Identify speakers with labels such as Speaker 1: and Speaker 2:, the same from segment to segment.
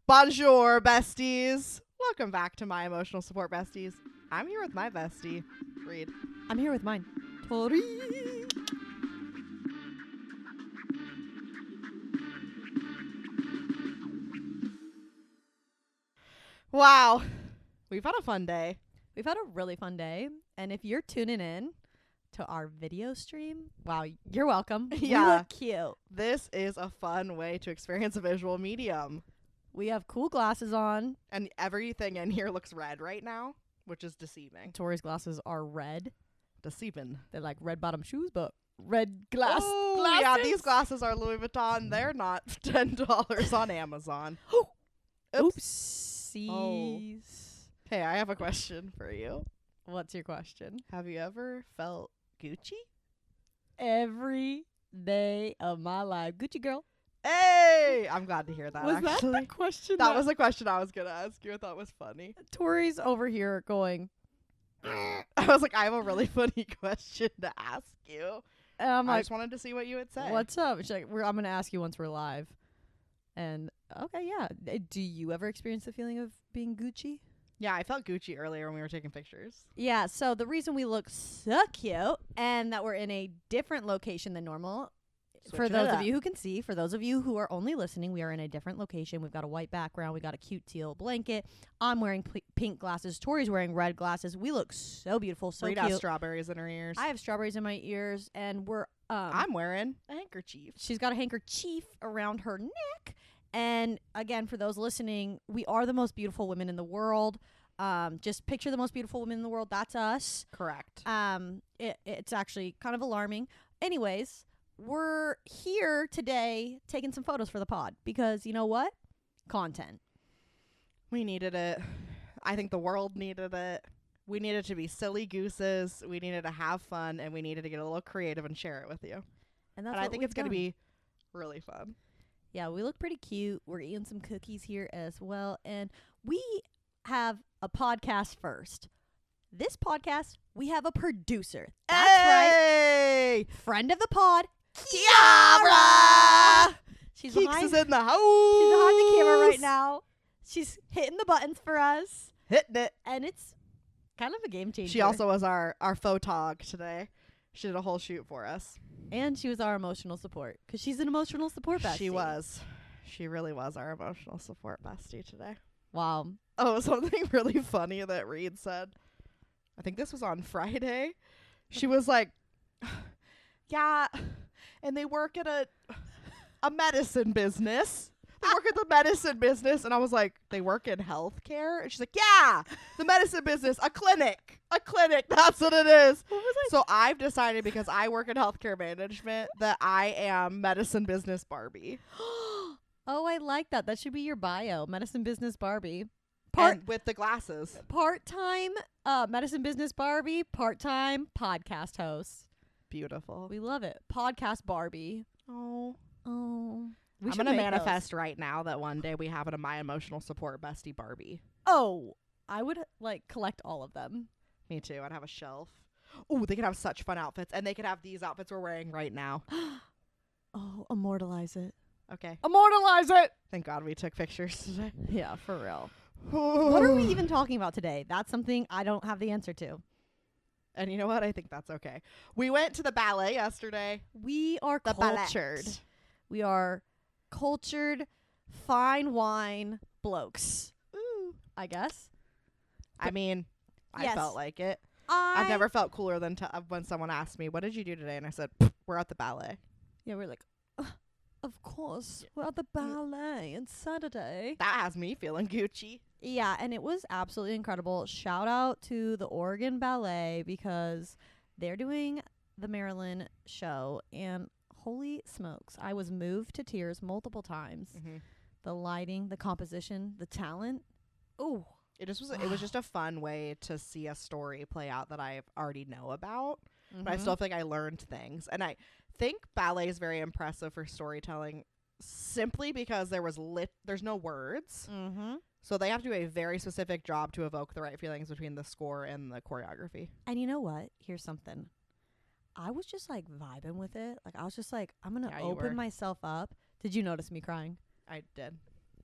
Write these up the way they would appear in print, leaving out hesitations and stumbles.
Speaker 1: Bonjour, besties. Welcome back to my emotional support besties. I'm here with my bestie, Reed.
Speaker 2: I'm here with mine, Tori.
Speaker 1: Wow. We've had a fun day.
Speaker 2: We've had a really fun day, and if you're tuning in to our video stream, wow, you're welcome.
Speaker 1: Yeah.
Speaker 2: We look cute.
Speaker 1: This is a fun way to experience a visual medium.
Speaker 2: We have cool glasses on.
Speaker 1: And everything in here looks red right now, which is deceiving.
Speaker 2: Tori's glasses are red.
Speaker 1: Deceiving.
Speaker 2: They're like red bottom shoes, but red glasses.
Speaker 1: Yeah, these glasses are Louis Vuitton. They're not $10 on Amazon.
Speaker 2: Oopsies.
Speaker 1: Oh. Hey, I have a question for you.
Speaker 2: What's your question?
Speaker 1: Have you ever felt Gucci?
Speaker 2: Every day of my life. Gucci girl.
Speaker 1: Hey! I'm glad to hear that,
Speaker 2: Was
Speaker 1: actually.
Speaker 2: that the question?
Speaker 1: That was a question I was going to ask you. I thought was funny.
Speaker 2: Tori's over here going.
Speaker 1: I was like, I have a really funny question to ask you.
Speaker 2: And I'm
Speaker 1: I
Speaker 2: like,
Speaker 1: just wanted to see what you would say.
Speaker 2: what's up? She's like, I'm going to ask you once we're live. And, okay, yeah. Do you ever experience the feeling of being Gucci?
Speaker 1: Yeah, I felt Gucci earlier when we were taking pictures.
Speaker 2: Yeah, so the reason we look so cute and that we're in a different location than normal, for those of you who can see, for those of you who are only listening, we are in a different location. We've got a white background. We got a cute teal blanket. I'm wearing pink glasses. Tori's wearing red glasses. We look so beautiful, so
Speaker 1: Reed
Speaker 2: cute.
Speaker 1: has strawberries in her ears.
Speaker 2: I have strawberries in my ears, and we're
Speaker 1: I'm wearing a handkerchief.
Speaker 2: she's got a handkerchief around her neck. And again, for those listening, we are the most beautiful women in the world. Just picture the most beautiful women in the world. That's us.
Speaker 1: Correct.
Speaker 2: It's actually kind of alarming. Anyways, we're here today taking some photos for the pod because you know what? Content.
Speaker 1: We needed it. I think the world needed it. We needed to be silly gooses. We needed to have fun, and we needed to get a little creative and share it with you.
Speaker 2: And
Speaker 1: I think it's going to be really fun.
Speaker 2: Yeah, we look pretty cute. We're eating some cookies here as well. And we have a podcast first. This podcast, we have a producer. That's right. Friend of the pod,
Speaker 1: Kiara!
Speaker 2: She's
Speaker 1: Keeks
Speaker 2: behind,
Speaker 1: is in the house.
Speaker 2: she's behind the camera right now. She's hitting the buttons for us.
Speaker 1: Hitting it.
Speaker 2: And it's kind of a game changer.
Speaker 1: She also was our photog today. She did a whole shoot for us.
Speaker 2: And she was our emotional support because she's an emotional support bestie.
Speaker 1: She was. She really was our emotional support bestie today.
Speaker 2: Wow.
Speaker 1: Oh, something really funny that Reed said. I think this was on Friday. She was like, yeah, and they work at a medicine business. They work at the medicine business. And I was like, they work in healthcare? And she's like, yeah, the medicine business, a clinic. A clinic. That's what it is.
Speaker 2: What was I?
Speaker 1: So I've decided, because I work in healthcare management, that I am medicine business Barbie.
Speaker 2: Oh, I like that. That should be your bio. Medicine business Barbie.
Speaker 1: And with the glasses.
Speaker 2: Part-time medicine business Barbie. Part-time podcast host.
Speaker 1: Beautiful.
Speaker 2: We love it. Podcast Barbie.
Speaker 1: Oh.
Speaker 2: Oh.
Speaker 1: I'm going to manifest right now that one day we have a My Emotional Support Bestie Barbie.
Speaker 2: Oh, I would collect all of them.
Speaker 1: Me too. I'd have a shelf. Oh, they could have such fun outfits. And they could have these outfits we're wearing right now.
Speaker 2: Oh, immortalize it.
Speaker 1: Okay.
Speaker 2: Immortalize it.
Speaker 1: Thank God we took pictures today.
Speaker 2: Yeah, for real. What are we even talking about today? That's something I don't have the answer to.
Speaker 1: And you know what? I think that's okay. We went to the ballet yesterday.
Speaker 2: We are
Speaker 1: The
Speaker 2: cultured.
Speaker 1: ballet.
Speaker 2: We are cultured, fine wine blokes. Ooh, I guess.
Speaker 1: I mean, I
Speaker 2: Yes.
Speaker 1: felt like it. I've never felt cooler than when someone asked me, what did you do today? And I said, we're at the ballet.
Speaker 2: Yeah, we're like, of course, we're at the ballet on Saturday.
Speaker 1: That has me feeling Gucci.
Speaker 2: Yeah, and it was absolutely incredible. Shout out to the Oregon Ballet because they're doing the Maryland show, and holy smokes, I was moved to tears multiple times.
Speaker 1: Mm-hmm.
Speaker 2: The lighting, the composition, the talent. Oh,
Speaker 1: It was just a fun way to see a story play out that I already know about. But I still feel like I learned things. And I think ballet is very impressive for storytelling simply because there's no words.
Speaker 2: Mm-hmm.
Speaker 1: So they have to do a very specific job to evoke the right feelings between the score and the choreography.
Speaker 2: And you know what? Here's something. I was just like vibing with it. Like I was just like, I'm going to
Speaker 1: Yeah, you were.
Speaker 2: open myself up. Did you notice me crying?
Speaker 1: I did.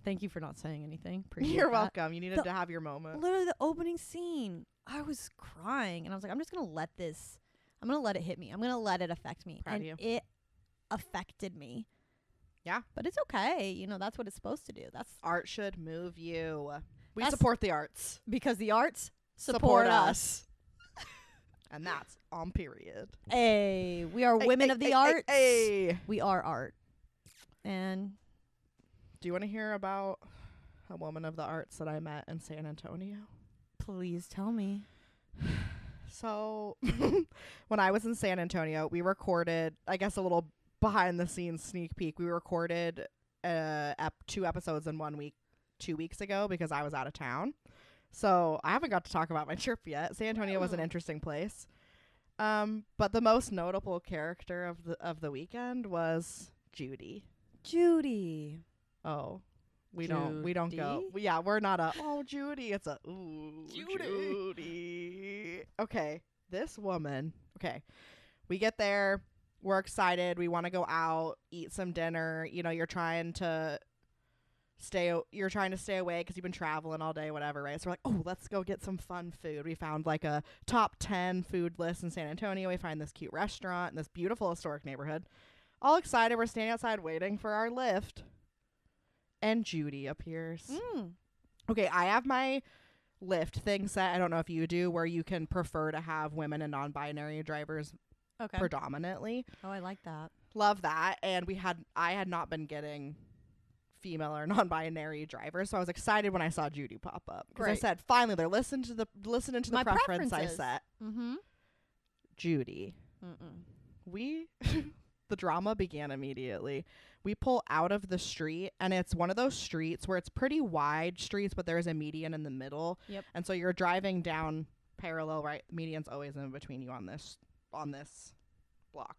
Speaker 2: Thank you for not saying anything. Appreciate
Speaker 1: You're
Speaker 2: that.
Speaker 1: welcome. You needed to have your moment.
Speaker 2: Literally the opening scene, I was crying and I was like, I'm going to let it hit me. I'm going to let it affect me.
Speaker 1: Proud of
Speaker 2: And
Speaker 1: you.
Speaker 2: it affected me.
Speaker 1: Yeah.
Speaker 2: But it's okay. You know, that's what it's supposed to do. That's
Speaker 1: Art should move you. We
Speaker 2: That's-
Speaker 1: support the arts.
Speaker 2: because the arts support us.
Speaker 1: And that's on period.
Speaker 2: Hey, we are women of the arts. We are art. And
Speaker 1: Do you want to hear about a woman of the arts that I met in San Antonio?
Speaker 2: please tell me.
Speaker 1: So when I was in San Antonio, we recorded, I guess, a little behind the scenes sneak peek. We recorded 2 episodes in 1 week 2 weeks ago because I was out of town. So I haven't got to talk about my trip yet. San Antonio was an interesting place. But the most notable character of the weekend was Judy.
Speaker 2: Judy.
Speaker 1: Oh, we don't go.
Speaker 2: Judy?
Speaker 1: Yeah, we're not a, oh, Judy. It's a, ooh,
Speaker 2: Judy.
Speaker 1: Judy. Okay, this woman. Okay, we get there. We're excited. We want to go out, eat some dinner. You know, you're trying to stay away because you've been traveling all day, whatever, right? So we're like, oh, let's go get some fun food. We found like a top 10 food list in San Antonio. We find this cute restaurant in this beautiful historic neighborhood. All excited. We're standing outside waiting for our Lyft. And Judy appears. Okay, I have my Lyft thing set. I don't know if you do, where you can prefer to have women and non-binary drivers
Speaker 2: Okay.
Speaker 1: predominantly.
Speaker 2: Oh, I like that.
Speaker 1: Love that. And I had not been getting female or non-binary drivers, so I was excited when I saw Judy pop up. Because I
Speaker 2: Great.
Speaker 1: said, finally, they're listening to the
Speaker 2: My
Speaker 1: preference I
Speaker 2: preferences.
Speaker 1: set.
Speaker 2: Mm-hmm.
Speaker 1: Judy. We the drama began immediately. We pull out of the street, and it's one of those streets where it's pretty wide streets, but there's a median in the middle.
Speaker 2: Yep.
Speaker 1: And so you're driving down parallel, right? The median's always in between you on this block.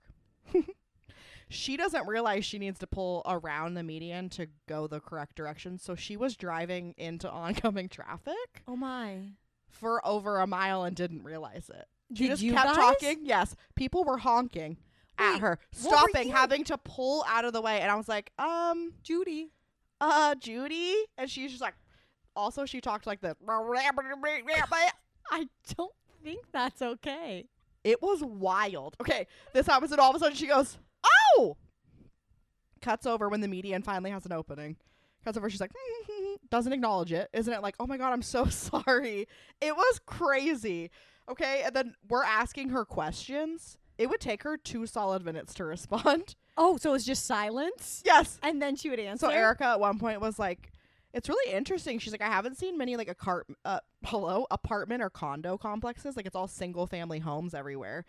Speaker 1: She doesn't realize she needs to pull around the median to go the correct direction, so she was driving into oncoming traffic
Speaker 2: Oh my.
Speaker 1: for over a mile and didn't realize it. She
Speaker 2: Did
Speaker 1: just
Speaker 2: you
Speaker 1: kept
Speaker 2: guys?
Speaker 1: talking. Yes. People were honking at
Speaker 2: Wait,
Speaker 1: her,
Speaker 2: what were
Speaker 1: stopping,
Speaker 2: you-
Speaker 1: having to pull out of the way. And I was like,
Speaker 2: Judy.
Speaker 1: Judy? And she's just like, also she talked like the,
Speaker 2: I don't think that's okay.
Speaker 1: it was wild. Okay, this happens and all of a sudden she goes, oh! Cuts over when the median finally has an opening. Cuts over, she's like, doesn't acknowledge it. Isn't it like, oh my God, I'm so sorry. It was crazy. Okay, and then we're asking her questions. It would take her 2 solid minutes to respond.
Speaker 2: Oh, so it's just silence?
Speaker 1: Yes.
Speaker 2: And then she would answer?
Speaker 1: So Erica at one point was like, it's really interesting. She's like, I haven't seen many like apartment or condo complexes. Like it's all single family homes everywhere.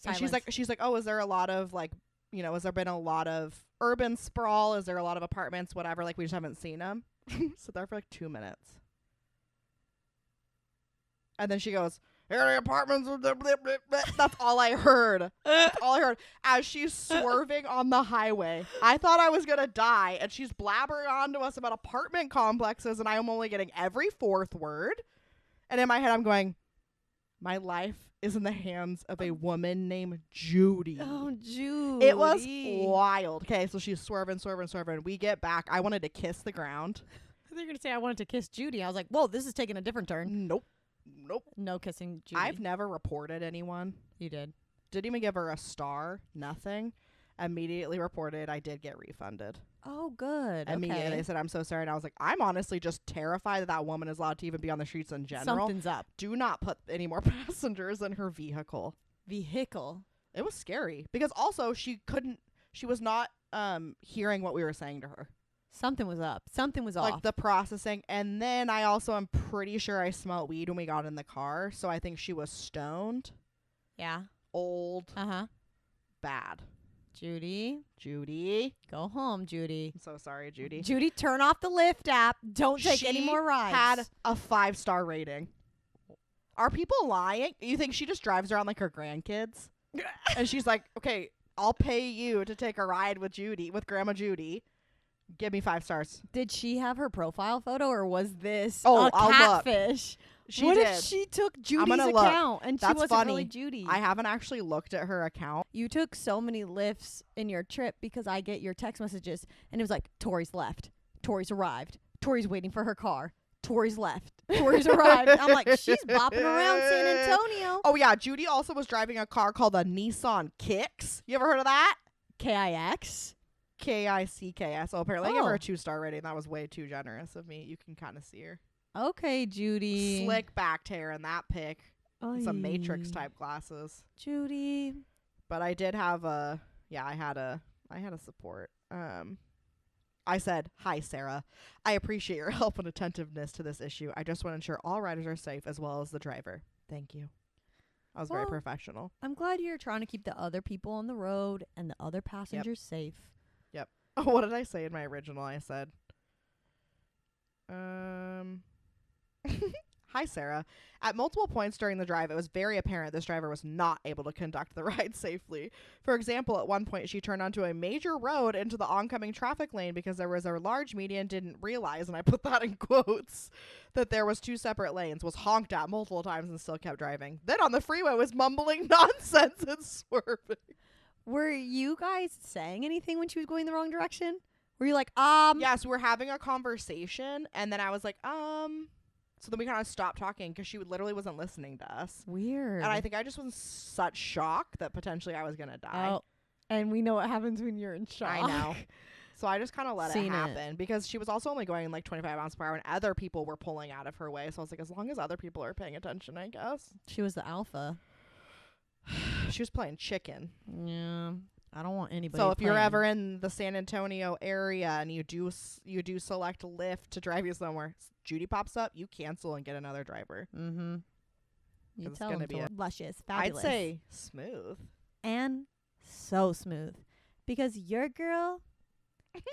Speaker 1: And
Speaker 2: Silence.
Speaker 1: she's like, oh, is there a lot of like, you know, has there been a lot of urban sprawl? Is there a lot of apartments? Whatever. Like we just haven't seen them. Sit there for like 2 minutes. And then she goes, area apartments. That's all I heard. That's all I heard. As she's swerving on the highway. I thought I was going to die. And she's blabbering on to us about apartment complexes. And I'm only getting every 4th word. And in my head, I'm going, my life is in the hands of a woman named Judy.
Speaker 2: Oh, Judy.
Speaker 1: It was wild. Okay, so she's swerving. We get back. I wanted to kiss the ground.
Speaker 2: They're going to say I wanted to kiss Judy. I was like, whoa, this is taking a different turn.
Speaker 1: Nope.
Speaker 2: No kissing Judy.
Speaker 1: I've never reported anyone.
Speaker 2: You did.
Speaker 1: Didn't even give her a star. Nothing. Immediately reported. I did get refunded.
Speaker 2: Oh, good.
Speaker 1: Immediately.
Speaker 2: Okay.
Speaker 1: They said, I'm so sorry. And I was like, I'm honestly just terrified that woman is allowed to even be on the streets in general.
Speaker 2: Something's up.
Speaker 1: Do not put any more passengers in her vehicle.
Speaker 2: Vehicle.
Speaker 1: It was scary. Because also she was not hearing what we were saying to her.
Speaker 2: Something was up. Something was
Speaker 1: Like
Speaker 2: off.
Speaker 1: the processing. And then I also am pretty sure I smelled weed when we got in the car. So I think she was stoned.
Speaker 2: Yeah.
Speaker 1: Old.
Speaker 2: Uh-huh.
Speaker 1: Bad.
Speaker 2: Judy. Go home, Judy.
Speaker 1: I'm so sorry, Judy.
Speaker 2: Judy, turn off the Lyft app. Don't take
Speaker 1: She
Speaker 2: any more rides.
Speaker 1: had a 5-star rating. Are people lying? You think she just drives around like her grandkids? And she's like, okay, I'll pay you to take a ride with Grandma Judy. Give me 5 stars.
Speaker 2: Did she have her profile photo or was this
Speaker 1: Oh,
Speaker 2: a
Speaker 1: I'll look.
Speaker 2: catfish?
Speaker 1: She
Speaker 2: What
Speaker 1: did.
Speaker 2: if she took Judy's
Speaker 1: gonna look.
Speaker 2: account and she
Speaker 1: That's
Speaker 2: wasn't
Speaker 1: funny.
Speaker 2: really Judy?
Speaker 1: I haven't actually looked at her account.
Speaker 2: You took so many lifts in your trip because I get your text messages and it was like, Tori's left. Tori's arrived. Tori's waiting for her car. Tori's left. Tori's arrived. I'm like, she's bopping around San Antonio.
Speaker 1: Oh, yeah. Judy also was driving a car called a Nissan Kicks. You ever heard of that?
Speaker 2: KIX.
Speaker 1: KICKS. Oh, apparently I gave her a 2-star rating. That was way too generous of me. You can kind of see her.
Speaker 2: Okay, Judy.
Speaker 1: Slick backed hair in that pic. Some Matrix type glasses.
Speaker 2: Judy.
Speaker 1: But I did have I had a support. I said, "Hi, Sarah. I appreciate your help and attentiveness to this issue. I just want to ensure all riders are safe as well as the driver. Thank you." I was very professional.
Speaker 2: I'm glad you're trying to keep the other people on the road and the other passengers safe.
Speaker 1: Yep. Oh, what did I say in my original? I said, "Hi, Sarah. At multiple points during the drive, it was very apparent this driver was not able to conduct the ride safely. For example, at one point, she turned onto a major road into the oncoming traffic lane because there was a large median, didn't realize," and I put that in quotes, "that there was 2 separate lanes, was honked at multiple times and still kept driving. Then on the freeway was mumbling nonsense and swerving."
Speaker 2: Were you guys saying anything when she was going the wrong direction? Were you like,
Speaker 1: Yes, we were having a conversation, and then I was like, So then we kind of stopped talking because she literally wasn't listening to us.
Speaker 2: Weird.
Speaker 1: And I think I just was in such shock that potentially I was going to die.
Speaker 2: Oh, and we know what happens when you're in shock.
Speaker 1: I know. So I just kind of let it happen because she was also only going like 25 miles per hour and other people were pulling out of her way. So I was like, as long as other people are paying attention, I guess.
Speaker 2: She was the alpha.
Speaker 1: She was playing chicken.
Speaker 2: Yeah. I don't want anybody.
Speaker 1: So if you're ever in the San Antonio area and you do select Lyft to drive you somewhere, Judy pops up, you cancel and get another driver.
Speaker 2: Mm-hmm. You
Speaker 1: It's
Speaker 2: tell
Speaker 1: gonna
Speaker 2: them
Speaker 1: be
Speaker 2: luscious, fabulous.
Speaker 1: I'd say smooth.
Speaker 2: And so smooth. Because your girl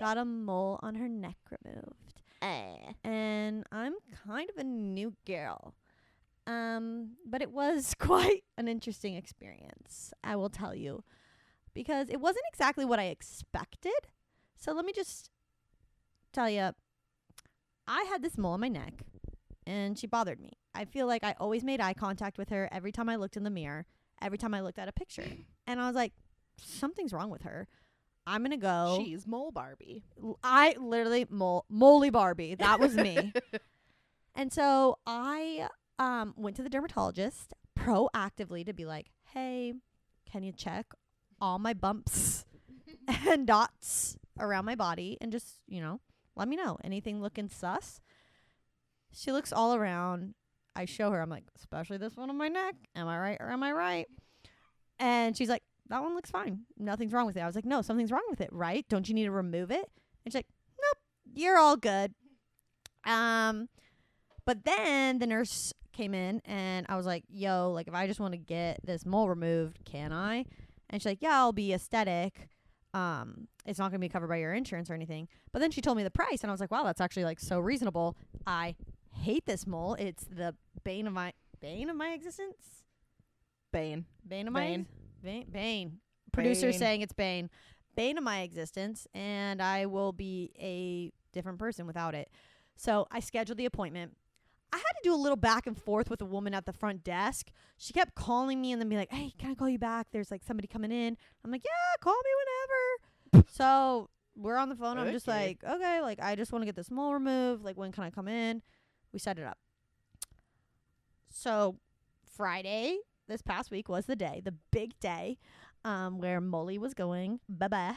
Speaker 2: got a mole on her neck removed. And I'm kind of a new girl. But it was quite an interesting experience, I will tell you. Because it wasn't exactly what I expected. So let me just tell you, I had this mole on my neck, and she bothered me. I feel like I always made eye contact with her every time I looked in the mirror, every time I looked at a picture. And I was like, something's wrong with her. I'm going to go.
Speaker 1: She's Mole Barbie.
Speaker 2: I literally, Moley Barbie. That was me. And so I went to the dermatologist proactively to be like, hey, can you check all my bumps and dots around my body and just, let me know. Anything looking sus? She looks all around. I show her. I'm like, especially this one on my neck. Am I right or am I right? And she's like, that one looks fine. Nothing's wrong with it. I was like, no, something's wrong with it, right? Don't you need to remove it? And she's like, nope, you're all good. But then the nurse came in and I was like, yo, like if I just want to get this mole removed, can I? And she's like, yeah, I'll be aesthetic. It's not going to be covered by your insurance or anything. But then she told me the price, and I was like, wow, that's actually like so reasonable. I hate this mole. It's the bane of my existence.
Speaker 1: Bane.
Speaker 2: Producer saying it's bane of my existence, and I will be a different person without it. So I scheduled the appointment. I had to do a little back and forth with a woman at the front desk. She kept calling me and then be like, hey, can I call you back? There's like somebody coming in. I'm like, yeah, call me whenever. So we're on the phone. I'm just like, okay, like I just want to get this mole removed. Like, when can I come in? We set it up. So Friday, this past week was the day, the big day, where Molly was going bye-bye.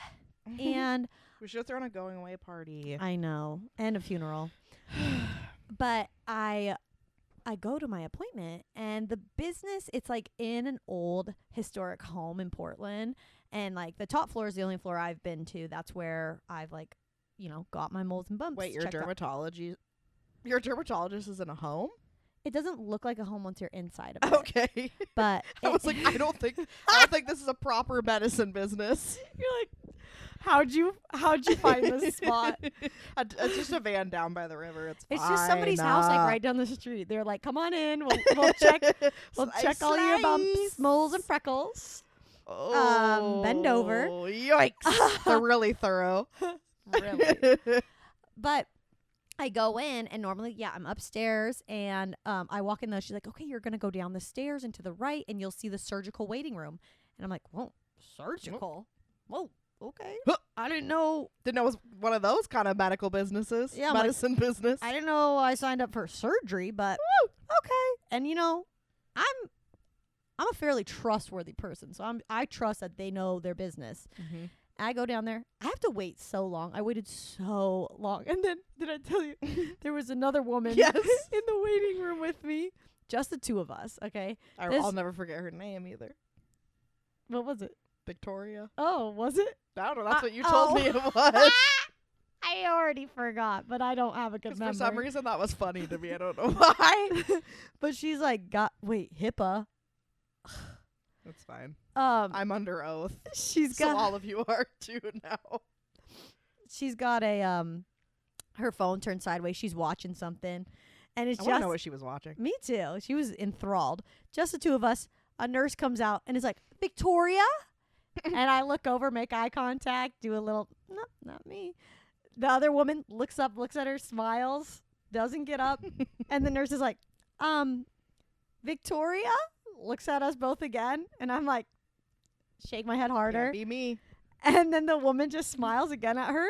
Speaker 2: And
Speaker 1: we should have thrown a going away party.
Speaker 2: I know. And a funeral. But I go to my appointment, and the business, it's like in an old historic home in Portland, and like the top floor is the only floor I've been to. That's where I've like, got my moles and bumps.
Speaker 1: Wait, your dermatologist is in a home?
Speaker 2: It doesn't look like a home once you're inside of it.
Speaker 1: Okay.
Speaker 2: But
Speaker 1: I was like, I don't think this is a proper medicine business.
Speaker 2: You're like, how'd you find this spot?
Speaker 1: It's just a van down by the river. It's
Speaker 2: just somebody's house, like right down the street. They're like, come on in. We'll check all your bumps, moles, and freckles.
Speaker 1: Oh,
Speaker 2: bend over.
Speaker 1: Yikes! They're really thorough.
Speaker 2: Really. But I go in, and normally, I'm upstairs, and I walk in there. She's like, okay, you're going to go down the stairs and to the right, and you'll see the surgical waiting room. And I'm like, whoa, surgical? Whoa, okay.
Speaker 1: Huh.
Speaker 2: I didn't know.
Speaker 1: Didn't know it was one of those kind of medical businesses.
Speaker 2: Yeah,
Speaker 1: medicine business.
Speaker 2: I didn't know I signed up for surgery, but okay. And I'm a fairly trustworthy person, so I trust that they know their business.
Speaker 1: Mm-hmm.
Speaker 2: I go down there. I have to wait so long. I waited so long. And then, did I tell you, there was another woman
Speaker 1: Yes.
Speaker 2: in the waiting room with me. Just the two of us, okay?
Speaker 1: I'll never forget her name either.
Speaker 2: What was it?
Speaker 1: Victoria.
Speaker 2: Oh, was it?
Speaker 1: I don't know. That's what you told me it was.
Speaker 2: I already forgot, but I don't have a good
Speaker 1: For
Speaker 2: memory.
Speaker 1: some reason, that was funny to me. I don't know why.
Speaker 2: But she's like, HIPAA.
Speaker 1: That's fine.
Speaker 2: I'm
Speaker 1: under oath.
Speaker 2: She's
Speaker 1: So
Speaker 2: got
Speaker 1: all of you are too now.
Speaker 2: she's got a her phone turned sideways. She's watching something, and it's
Speaker 1: I
Speaker 2: just
Speaker 1: want to know what she was watching.
Speaker 2: me too. She was enthralled. Just the two of us. A nurse comes out and is like, Victoria, and I look over, make eye contact, do a little, no, not me. The other woman looks up, looks at her, smiles, doesn't get up, and the nurse is like, Victoria, looks at us both again, and I'm like, shake my head harder.
Speaker 1: Can't be me.
Speaker 2: And then the woman just smiles again at her.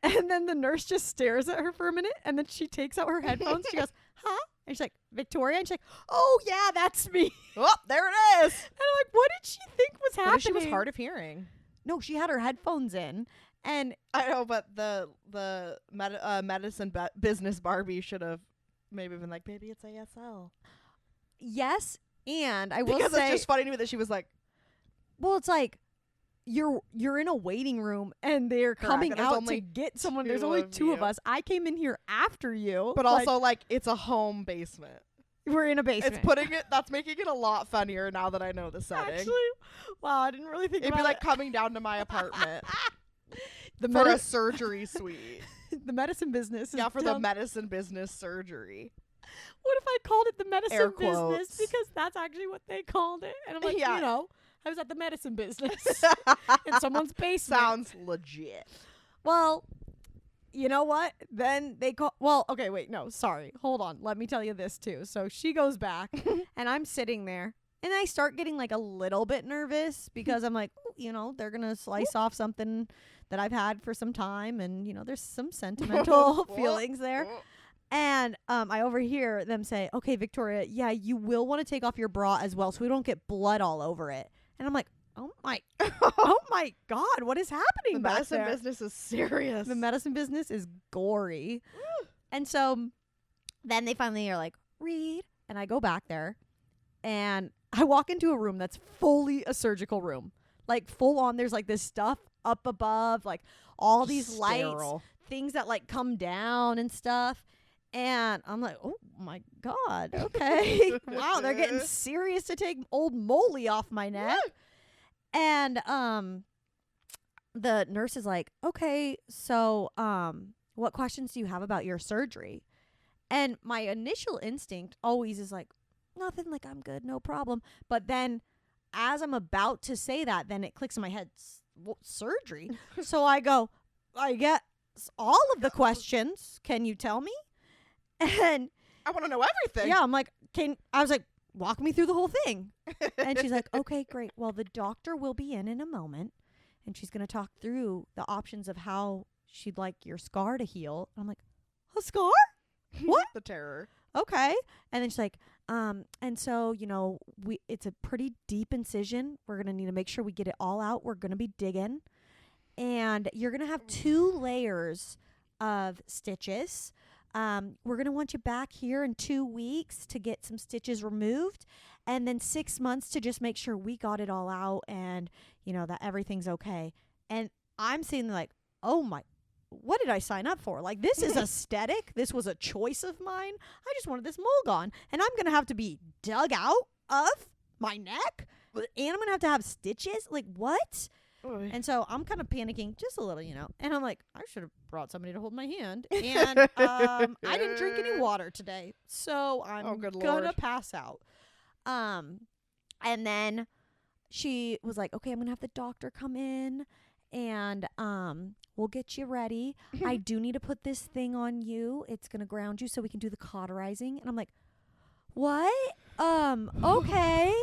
Speaker 2: And then the nurse just stares at her for a minute. And then she takes out her headphones. She goes, huh? And she's like, Victoria? And she's like, oh, yeah, that's me.
Speaker 1: Oh, there it is.
Speaker 2: And I'm like, what did she think was happening?
Speaker 1: What if she was hard of hearing?
Speaker 2: No, she had her headphones in. And
Speaker 1: I know, but the medicine business Barbie should have maybe been like, baby, it's ASL.
Speaker 2: yes, and I will
Speaker 1: Because
Speaker 2: say,
Speaker 1: it's just funny to me that she was like,
Speaker 2: well, it's like, you're in a waiting room and they're coming
Speaker 1: and there's
Speaker 2: out
Speaker 1: only
Speaker 2: to get someone. There's
Speaker 1: two
Speaker 2: only
Speaker 1: of
Speaker 2: two of
Speaker 1: you.
Speaker 2: us. I came in here after you.
Speaker 1: but
Speaker 2: Like,
Speaker 1: also like it's a home basement.
Speaker 2: we're in a basement.
Speaker 1: That's making it a lot funnier now that I know the setting.
Speaker 2: Actually, wow, I didn't really think
Speaker 1: It'd
Speaker 2: about
Speaker 1: be like
Speaker 2: it.
Speaker 1: coming down to my apartment
Speaker 2: The
Speaker 1: for a surgery suite.
Speaker 2: the medicine business.
Speaker 1: Yeah,
Speaker 2: is
Speaker 1: for the
Speaker 2: dumb.
Speaker 1: medicine business surgery.
Speaker 2: What if I called it the medicine
Speaker 1: Air
Speaker 2: business?
Speaker 1: quotes.
Speaker 2: Because that's actually what they called it. And I'm like,
Speaker 1: Yeah.
Speaker 2: you know, I was at the medicine business in someone's basement.
Speaker 1: Sounds legit.
Speaker 2: Well, you know what? Then they call. Well, okay, wait, no, sorry. Hold on. Let me tell you this too. So she goes back, and I'm sitting there, and I start getting like a little bit nervous because I'm like, "Ooh, you know, they're gonna slice off something that I've had for some time, and you know, there's some sentimental feelings there. And I overhear them say, "Okay, Victoria, yeah, you will want to take off your bra as well, so we don't get blood all over it." And I'm like, oh my God, what is happening
Speaker 1: The
Speaker 2: back
Speaker 1: medicine
Speaker 2: there?
Speaker 1: business is serious.
Speaker 2: The medicine business is gory. And so then they finally are like, read. And I go back there and I walk into a room that's fully a surgical room. Like full on, there's like this stuff up above, like all these lights,
Speaker 1: Sterile.
Speaker 2: things that like come down and stuff. And I'm like, oh my God, okay. Wow, they're getting serious to take old Molly off my neck. And the nurse is like, okay, so what questions do you have about your surgery? And my initial instinct always is like, nothing, like I'm good, no problem. But then as I'm about to say that, then it clicks in my head, surgery. So I go, I get all of the questions. Can you tell me? And
Speaker 1: I want to know everything.
Speaker 2: yeah, I'm like, I was like, walk me through the whole thing. And she's like, okay, great. Well, the doctor will be in a moment, and she's going to talk through the options of how she'd like your scar to heal. And I'm like, a scar? What?
Speaker 1: The terror.
Speaker 2: Okay. And then she's like, and so, you know, it's a pretty deep incision. We're going to need to make sure we get it all out. We're going to be digging. And you're going to have 2 layers of stitches. We're going to want you back here in 2 weeks to get some stitches removed, and then 6 months to just make sure we got it all out and, you know, that everything's okay. And I'm seeing like, oh my, what did I sign up for? Like, this is aesthetic. This was a choice of mine. I just wanted this mole gone, and I'm going to have to be dug out of my neck, and I'm going to have stitches. Like, what? And so I'm kind of panicking just a little, you know. And I'm like, I should have brought somebody to hold my hand. And I didn't drink any water today. So I'm going to pass out. And then she was like, okay, I'm going to have the doctor come in. And we'll get you ready. I do need to put this thing on you. It's going to ground you so we can do the cauterizing. And I'm like, what? Okay.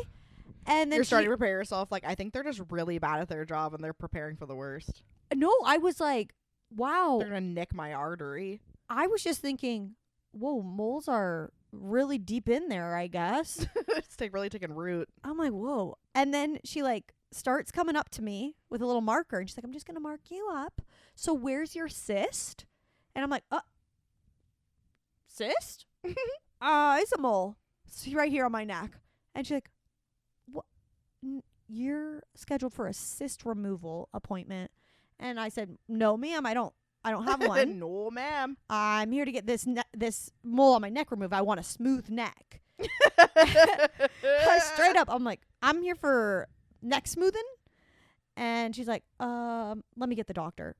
Speaker 2: And then
Speaker 1: you're starting to prepare yourself. Like, I think they're just really bad at their job and they're preparing for the worst.
Speaker 2: No, I was like, wow.
Speaker 1: They're gonna nick my artery.
Speaker 2: I was just thinking, whoa, moles are really deep in there, I guess.
Speaker 1: It's really taking root.
Speaker 2: I'm like, whoa. And then she like starts coming up to me with a little marker and she's like, I'm just gonna mark you up. So where's your cyst? And I'm like, cyst? It's a mole. It's right here on my neck. And she's like, what? You're scheduled for a cyst removal appointment. And I said, no, ma'am, I don't have one.
Speaker 1: No, ma'am.
Speaker 2: I'm here to get this mole on my neck removed. I want a smooth neck. Straight up, I'm like, I'm here for neck smoothing. And she's like, let me get the doctor.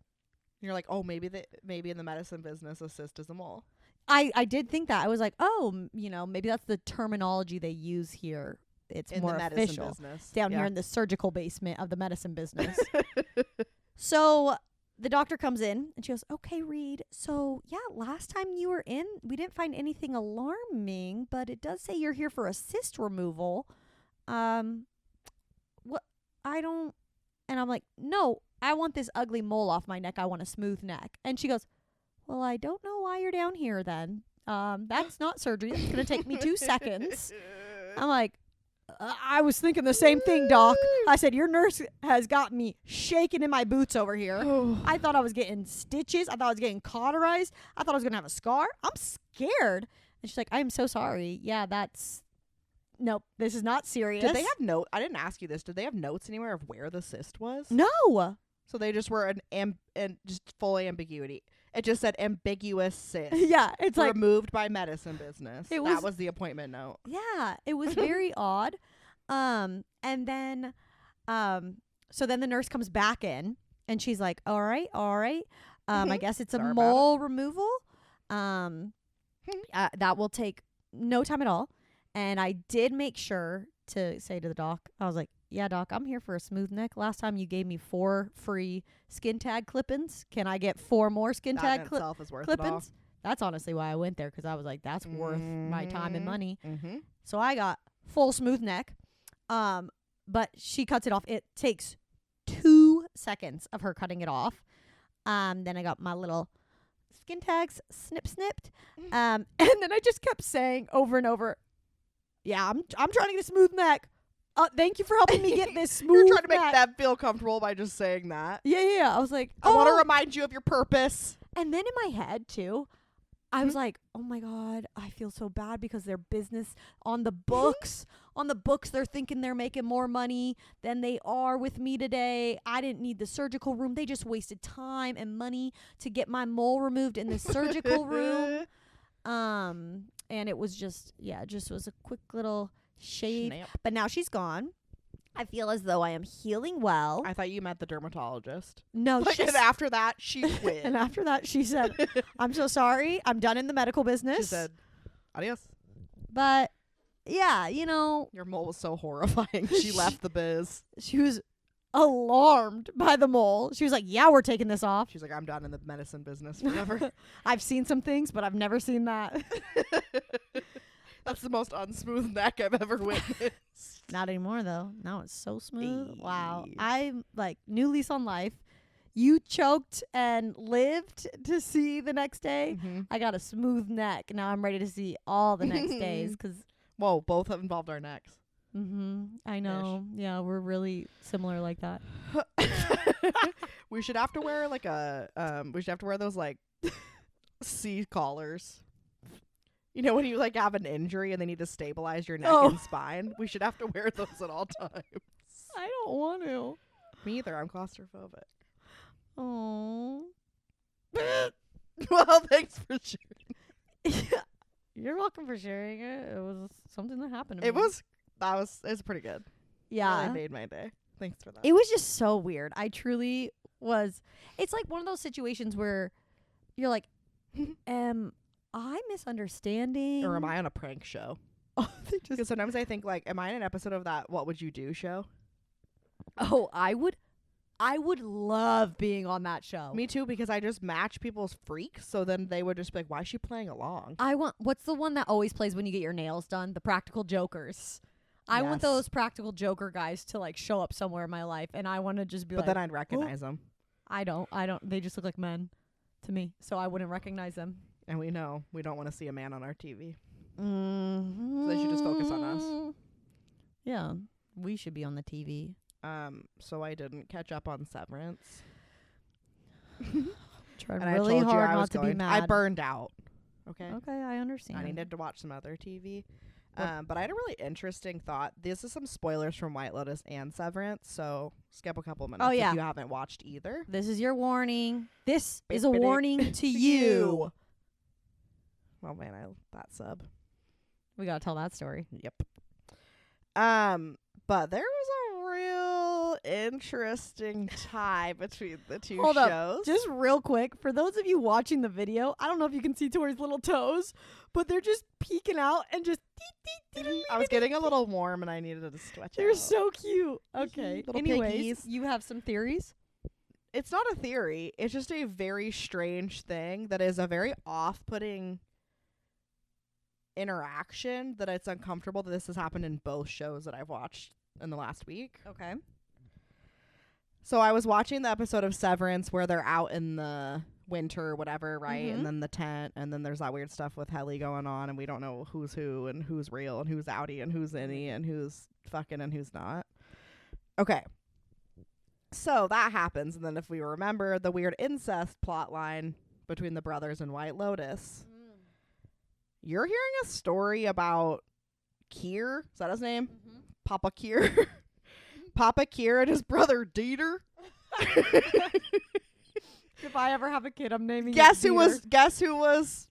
Speaker 1: You're like, oh, maybe in the medicine business, a cyst is a mole.
Speaker 2: I did think that. I was like, oh, maybe that's the terminology they use here. It's
Speaker 1: in
Speaker 2: more
Speaker 1: the medicine
Speaker 2: official
Speaker 1: business.
Speaker 2: down here in the surgical basement of the medicine business. So the doctor comes in and she goes, okay, Reed. So yeah, last time you were in, we didn't find anything alarming, but it does say you're here for a cyst removal. What? I don't. And I'm like, no, I want this ugly mole off my neck. I want a smooth neck. And she goes, well, I don't know why you're down here then. That's not surgery. That's going to take me 2 seconds. I'm like, I was thinking the same thing, Doc. I said, your nurse has got me shaking in my boots over here. I thought I was getting stitches. I thought I was getting cauterized. I thought I was going to have a scar. I'm scared. And she's like, I am so sorry. Yeah, nope, this is not serious.
Speaker 1: Did they have I didn't ask you this. Did they have notes anywhere of where the cyst was?
Speaker 2: No.
Speaker 1: So they just were and just full ambiguity. It just said ambiguous cyst.
Speaker 2: Yeah, it's like
Speaker 1: removed by medicine business.
Speaker 2: That
Speaker 1: was the appointment note.
Speaker 2: Yeah, it was very odd. And then so then the nurse comes back in and she's like, all right. I guess it's a mole removal. That will take no time at all. And I did make sure to say to the doc, I was like, yeah, doc, I'm here for a smooth neck. Last time you gave me 4 free skin tag clip-ins. Can I get 4 more skin tag clip-ins? That's honestly why I went there, because I was like, that's worth my time and money.
Speaker 1: Mm-hmm.
Speaker 2: So I got full smooth neck. But she cuts it off. It takes 2 seconds of her cutting it off. Then I got my little skin tags snipped. And then I just kept saying over and over, yeah, I'm trying to get a smooth neck. Thank you for helping me get this smooth
Speaker 1: You're trying to make
Speaker 2: neck.
Speaker 1: them feel comfortable by just saying that.
Speaker 2: Yeah. I was like,
Speaker 1: I want to remind you of your purpose.
Speaker 2: And then in my head, too, I was like, oh, my God, I feel so bad because their business on the books. On the books, they're thinking they're making more money than they are with me today. I didn't need the surgical room. They just wasted time and money to get my mole removed in the surgical room. And it was just was a quick little shave.
Speaker 1: Snap.
Speaker 2: But now she's gone. I feel as though I am healing well.
Speaker 1: I thought you meant the dermatologist.
Speaker 2: No,
Speaker 1: and after that, she quit.
Speaker 2: And after that, she said, I'm so sorry. I'm done in the medical business.
Speaker 1: She said, adios.
Speaker 2: But, yeah,
Speaker 1: your mole was so horrifying. She left the biz.
Speaker 2: She was alarmed by the mole. She was like, yeah, we're taking this off.
Speaker 1: She's like, I'm done in the medicine business forever.
Speaker 2: I've seen some things, but I've never seen that.
Speaker 1: That's the most unsmooth neck I've ever witnessed.
Speaker 2: Not anymore, though. Now it's so smooth. Wow. I'm like, new lease on life. You choked and lived to see the next day.
Speaker 1: Mm-hmm.
Speaker 2: I got a smooth neck. Now I'm ready to see all the next days.
Speaker 1: Whoa, both have involved our necks.
Speaker 2: I know. Ish. Yeah, we're really similar like that.
Speaker 1: We should have to wear like those like C collars. You know, when you like have an injury and they need to stabilize your neck and spine, we should have to wear those at all times.
Speaker 2: I don't want to.
Speaker 1: Me either. I'm claustrophobic.
Speaker 2: Oh.
Speaker 1: Well, thanks for sharing.
Speaker 2: You're welcome for sharing it. It was something that happened to
Speaker 1: me. It was pretty good.
Speaker 2: Yeah.
Speaker 1: Really made my day. Thanks for that.
Speaker 2: It was just so weird. I truly was. It's like one of those situations where you're like, am I misunderstanding?
Speaker 1: Or am I on a prank show? Because sometimes I think like, am I in an episode of that What Would You Do show?
Speaker 2: Oh, I would love being on that show.
Speaker 1: Me too, because I just match people's freaks. So then they would just be like, why is she playing along?
Speaker 2: What's the one that always plays when you get your nails done? The Practical Jokers. I want
Speaker 1: Yes.
Speaker 2: those practical Joker guys to like show up somewhere in my life, and I want to just be
Speaker 1: But
Speaker 2: like,
Speaker 1: then I'd recognize them.
Speaker 2: I don't. They just look like men to me, so I wouldn't recognize them.
Speaker 1: And we know we don't want to see a man on our TV.
Speaker 2: Mm-hmm.
Speaker 1: So they should just focus on us.
Speaker 2: Yeah, we should be on the TV.
Speaker 1: So I didn't catch up on Severance.
Speaker 2: Tried
Speaker 1: And
Speaker 2: really
Speaker 1: I told you
Speaker 2: hard
Speaker 1: I was
Speaker 2: not to be
Speaker 1: going.
Speaker 2: mad.
Speaker 1: I burned out. Okay.
Speaker 2: Okay, I understand.
Speaker 1: I needed to watch some other TV. But I had a really interesting thought. This is some spoilers from White Lotus and Severance, so skip a couple minutes
Speaker 2: yeah.
Speaker 1: if you haven't watched either.
Speaker 2: This is your warning. This is a warning to you.
Speaker 1: Oh man, that sub.
Speaker 2: We gotta tell that story.
Speaker 1: Yep. But there was a real interesting tie between the two
Speaker 2: Hold up.
Speaker 1: shows.
Speaker 2: Just real quick, for those of you watching the video, I don't know if you can see Tori's little toes, but they're just peeking out and just.
Speaker 1: I was getting a little warm and I needed to stretch
Speaker 2: They're
Speaker 1: out.
Speaker 2: so cute. Okay.
Speaker 1: Little
Speaker 2: Anyways,
Speaker 1: piggies.
Speaker 2: you have some theories?
Speaker 1: It's not a theory. It's just a very strange thing that is a very off-putting interaction that it's uncomfortable that this has happened in both shows that I've watched in the last week.
Speaker 2: Okay.
Speaker 1: So I was watching the episode of Severance where they're out in the winter or whatever, right?
Speaker 2: Mhm.
Speaker 1: And then the tent, and then there's that weird stuff with Helly going on, and we don't know who's who and who's real and who's outie and who's innie and who's fucking and who's not. Okay. So that happens, and then if we remember the weird incest plot line between the brothers in White Lotus, you're hearing a story about Kier. Is that his name?
Speaker 2: Mm-hmm.
Speaker 1: Papa Kier. Papa Kier and his brother Dieter.
Speaker 2: If I ever have a kid, I'm naming
Speaker 1: Guess
Speaker 2: it
Speaker 1: who was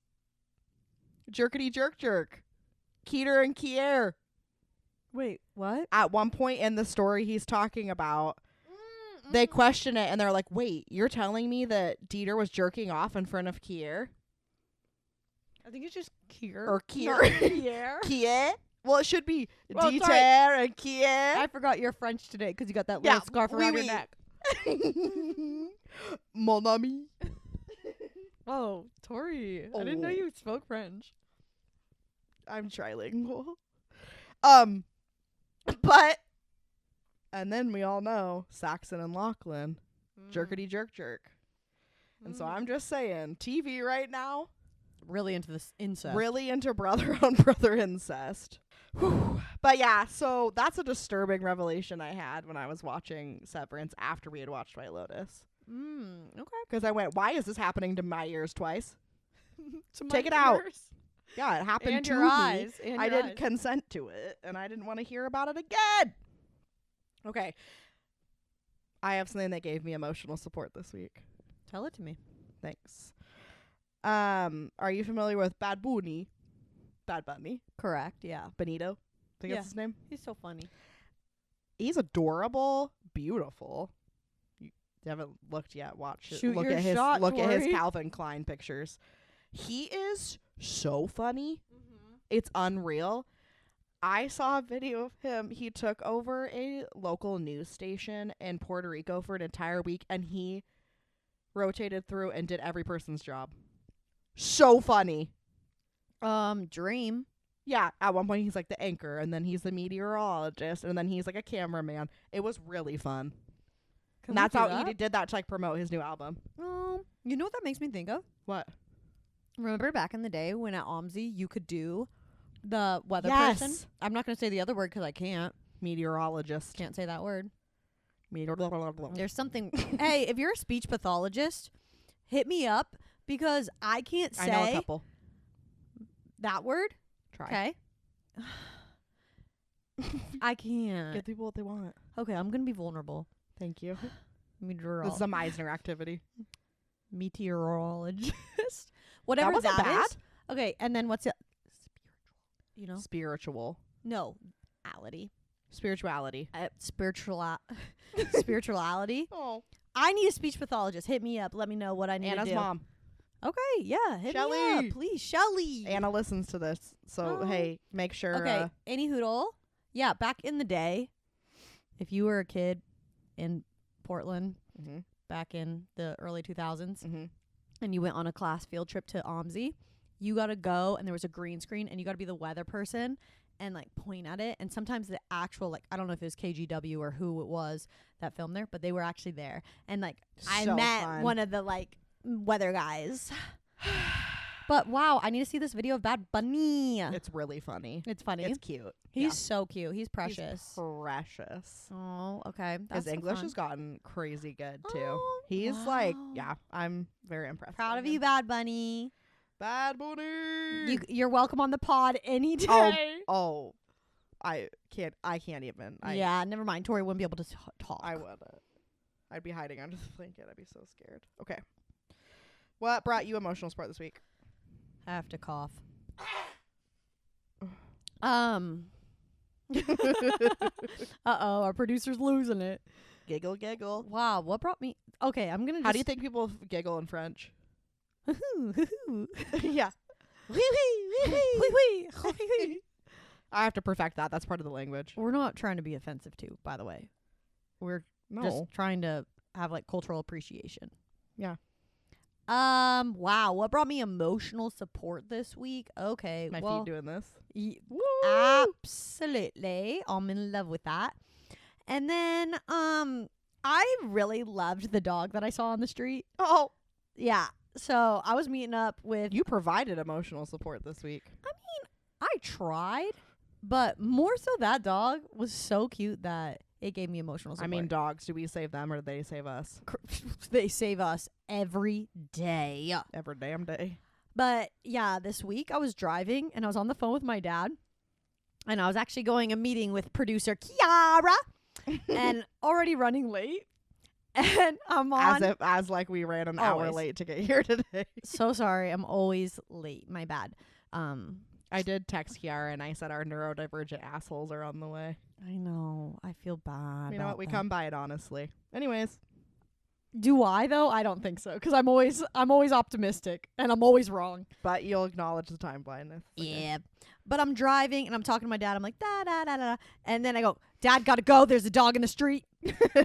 Speaker 1: Jerkety Jerk Jerk? Keeter and Kier.
Speaker 2: Wait, what?
Speaker 1: At one point in the story he's talking about, they question it and they're like, wait, you're telling me that Dieter was jerking off in front of Kier?
Speaker 2: I think it's just Kier.
Speaker 1: Or Kier.
Speaker 2: Not Kier.
Speaker 1: Kier? Well, it should be
Speaker 2: Well,
Speaker 1: Dieter
Speaker 2: sorry.
Speaker 1: and Kier.
Speaker 2: I forgot you're French today because you got that little scarf around your
Speaker 1: oui.
Speaker 2: neck.
Speaker 1: Mon ami.
Speaker 2: Oh, Tori. I didn't know
Speaker 1: Oh.
Speaker 2: you spoke French.
Speaker 1: I'm trilingual. But, and then we all know Saxon and Lachlan, jerkety jerk jerk. And so I'm just saying, TV right now,
Speaker 2: really into this incest.
Speaker 1: really into brother on brother incest. Whew. But yeah, so that's a disturbing revelation I had when I was watching Severance after we had watched White Lotus.
Speaker 2: Okay.
Speaker 1: Because I went, why is this happening to my ears twice?
Speaker 2: To
Speaker 1: Take
Speaker 2: my
Speaker 1: it out.
Speaker 2: ears.
Speaker 1: Yeah, it happened
Speaker 2: And
Speaker 1: to
Speaker 2: your
Speaker 1: me.
Speaker 2: eyes. And
Speaker 1: I
Speaker 2: your
Speaker 1: didn't
Speaker 2: eyes.
Speaker 1: consent to it, and I didn't want to hear about it again. Okay. I have something that gave me emotional support this week.
Speaker 2: Tell it to me.
Speaker 1: Thanks. Are you familiar with Bad Bunny? Bad Bunny?
Speaker 2: Correct. Yeah.
Speaker 1: Benito? I think
Speaker 2: Yeah.
Speaker 1: that's his name.
Speaker 2: He's so funny.
Speaker 1: He's adorable, beautiful. You haven't looked yet. Watch it.
Speaker 2: Shoot
Speaker 1: Look
Speaker 2: your
Speaker 1: at his
Speaker 2: shot,
Speaker 1: look at his
Speaker 2: Tori.
Speaker 1: Calvin Klein pictures. He is so funny. It's unreal. I saw a video of him. He took over a local news station in Puerto Rico for an entire week, and he rotated through and did every person's job. So funny.
Speaker 2: Dream.
Speaker 1: Yeah, at one point he's like the anchor, and then he's the meteorologist, and then he's like a cameraman. It was really fun. And that's how he did that to like promote his new album.
Speaker 2: You know what that makes me think of?
Speaker 1: What?
Speaker 2: Remember back in the day when at OMSI you could do the weather
Speaker 1: Yes.
Speaker 2: person? I'm not going to say the other word because I can't.
Speaker 1: Meteorologist.
Speaker 2: Can't say that word.
Speaker 1: Meteorologist.
Speaker 2: There's something. Hey, if you're a speech pathologist, hit me up because I can't
Speaker 1: I know a
Speaker 2: say
Speaker 1: couple.
Speaker 2: that word.
Speaker 1: Try.
Speaker 2: Okay. I can't.
Speaker 1: Give people what they want.
Speaker 2: Okay, I'm going to be vulnerable.
Speaker 1: Thank you.
Speaker 2: Meteorologist.
Speaker 1: This is a Meisner activity.
Speaker 2: Meteorologist. Whatever
Speaker 1: That wasn't
Speaker 2: that
Speaker 1: bad.
Speaker 2: is. Okay, and then what's it? Spiritual. You know?
Speaker 1: Spiritual.
Speaker 2: No. Ality.
Speaker 1: Spirituality.
Speaker 2: Spirituality.
Speaker 1: Oh.
Speaker 2: I need a speech pathologist. Hit me up. Let me know what I need
Speaker 1: Anna's
Speaker 2: to do.
Speaker 1: mom.
Speaker 2: Okay, yeah. Hit me
Speaker 1: Shelly.
Speaker 2: up, please. Shelly.
Speaker 1: Anna listens to this. So,
Speaker 2: Oh.
Speaker 1: hey, make sure.
Speaker 2: Okay, any hoodle. Yeah, back in the day, if you were a kid in Portland
Speaker 1: Mm-hmm,
Speaker 2: back in the early 2000s
Speaker 1: mm-hmm.
Speaker 2: and you went on a class field trip to OMSI, you got to go and there was a green screen and you got to be the weather person and like point at it. And sometimes the actual, like, I don't know if it was KGW or who it was that filmed there, but they were actually there. And like I met one of the like weather guys. But wow, I need to see this video of Bad Bunny.
Speaker 1: It's really funny.
Speaker 2: It's funny.
Speaker 1: It's cute.
Speaker 2: He's so cute. He's precious.
Speaker 1: He's precious.
Speaker 2: Oh, okay.
Speaker 1: His English has gotten crazy good too.
Speaker 2: Oh,
Speaker 1: He's like, yeah, I'm very impressed.
Speaker 2: Proud of you, Bad Bunny.
Speaker 1: Bad Bunny.
Speaker 2: You're welcome on the pod any day.
Speaker 1: Oh, I can't even.
Speaker 2: Yeah, never mind. Tori wouldn't be able to talk.
Speaker 1: I wouldn't. I'd be hiding under the blanket. I'd be so scared. Okay. What brought you emotional support this week?
Speaker 2: I have to cough. Our producer's losing it.
Speaker 1: Giggle, giggle.
Speaker 2: Wow, what brought me? Okay, I'm gonna.
Speaker 1: How do you think people giggle in French?
Speaker 2: Yeah.
Speaker 1: I have to perfect that. That's part of the language.
Speaker 2: We're not trying to be offensive too, by the way. We're just trying to have like cultural appreciation.
Speaker 1: Yeah.
Speaker 2: Wow, what brought me emotional support this week? Okay,
Speaker 1: My feet doing this.
Speaker 2: Absolutely. I'm in love with that. And then I really loved the dog that I saw on the street.
Speaker 1: Oh.
Speaker 2: Yeah. So I was meeting up with
Speaker 1: You provided emotional support this week.
Speaker 2: I mean, I tried, but more so that dog was so cute that it gave me emotional support.
Speaker 1: I mean, dogs, do we save them or do they save us?
Speaker 2: They save us every day.
Speaker 1: Every damn day.
Speaker 2: But yeah, this week I was driving and I was on the phone with my dad. And I was actually going a meeting with producer Kiara and already running late. And I'm on.
Speaker 1: As like we ran an hour late to get here today.
Speaker 2: So sorry. I'm always late. My bad.
Speaker 1: I did text Kiara and I said our neurodivergent assholes are on the way.
Speaker 2: I know. I feel bad.
Speaker 1: You know what? We come by it honestly. Anyways.
Speaker 2: Do I though? I don't think so. Because I'm always optimistic and I'm always wrong.
Speaker 1: But you'll acknowledge the time blindness.
Speaker 2: Yeah. But I'm driving and I'm talking to my dad. I'm like, da da da da. And then I go, Dad, gotta go. There's a dog in the street.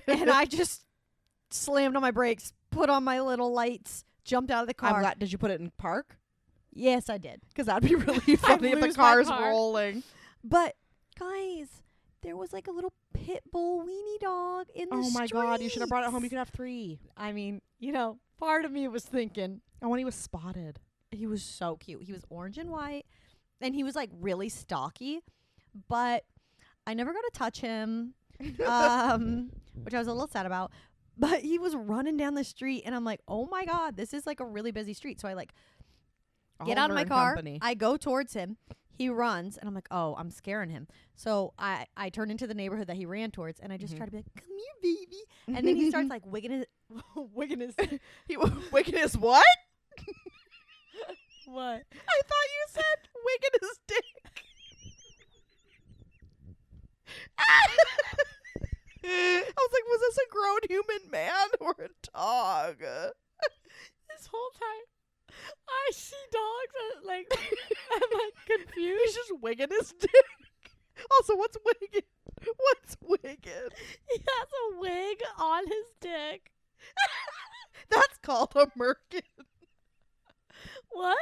Speaker 2: And I just slammed on my brakes, put on my little lights, jumped out of the car.
Speaker 1: Did you put it in park?
Speaker 2: Yes, I did.
Speaker 1: Because that'd be really funny if the car's rolling.
Speaker 2: But guys, there was like a little pit bull weenie dog in the street.
Speaker 1: Oh my God, you should have brought it home. You could have 3.
Speaker 2: I mean, you know, part of me was thinking.
Speaker 1: And when he was spotted.
Speaker 2: He was so cute. He was orange and white. And he was like really stocky. But I never got to touch him. Which I was a little sad about. But he was running down the street. And I'm like, oh my God, this is like a really busy street. So I like get out of my car. I go towards him. He runs, and I'm like, oh, I'm scaring him. So I turn into the neighborhood that he ran towards, and I just try to be like, come here, baby. And then he starts like wigging his
Speaker 1: wigging his what?
Speaker 2: What?
Speaker 1: I thought you said wigging his dick. I was like, was this a grown human man or a dog?
Speaker 2: This whole time. I see dogs and like I'm like confused.
Speaker 1: He's just wigging his dick. Also, what's wigging? What's wigging?
Speaker 2: He has a wig on his dick.
Speaker 1: That's called a merkin.
Speaker 2: What?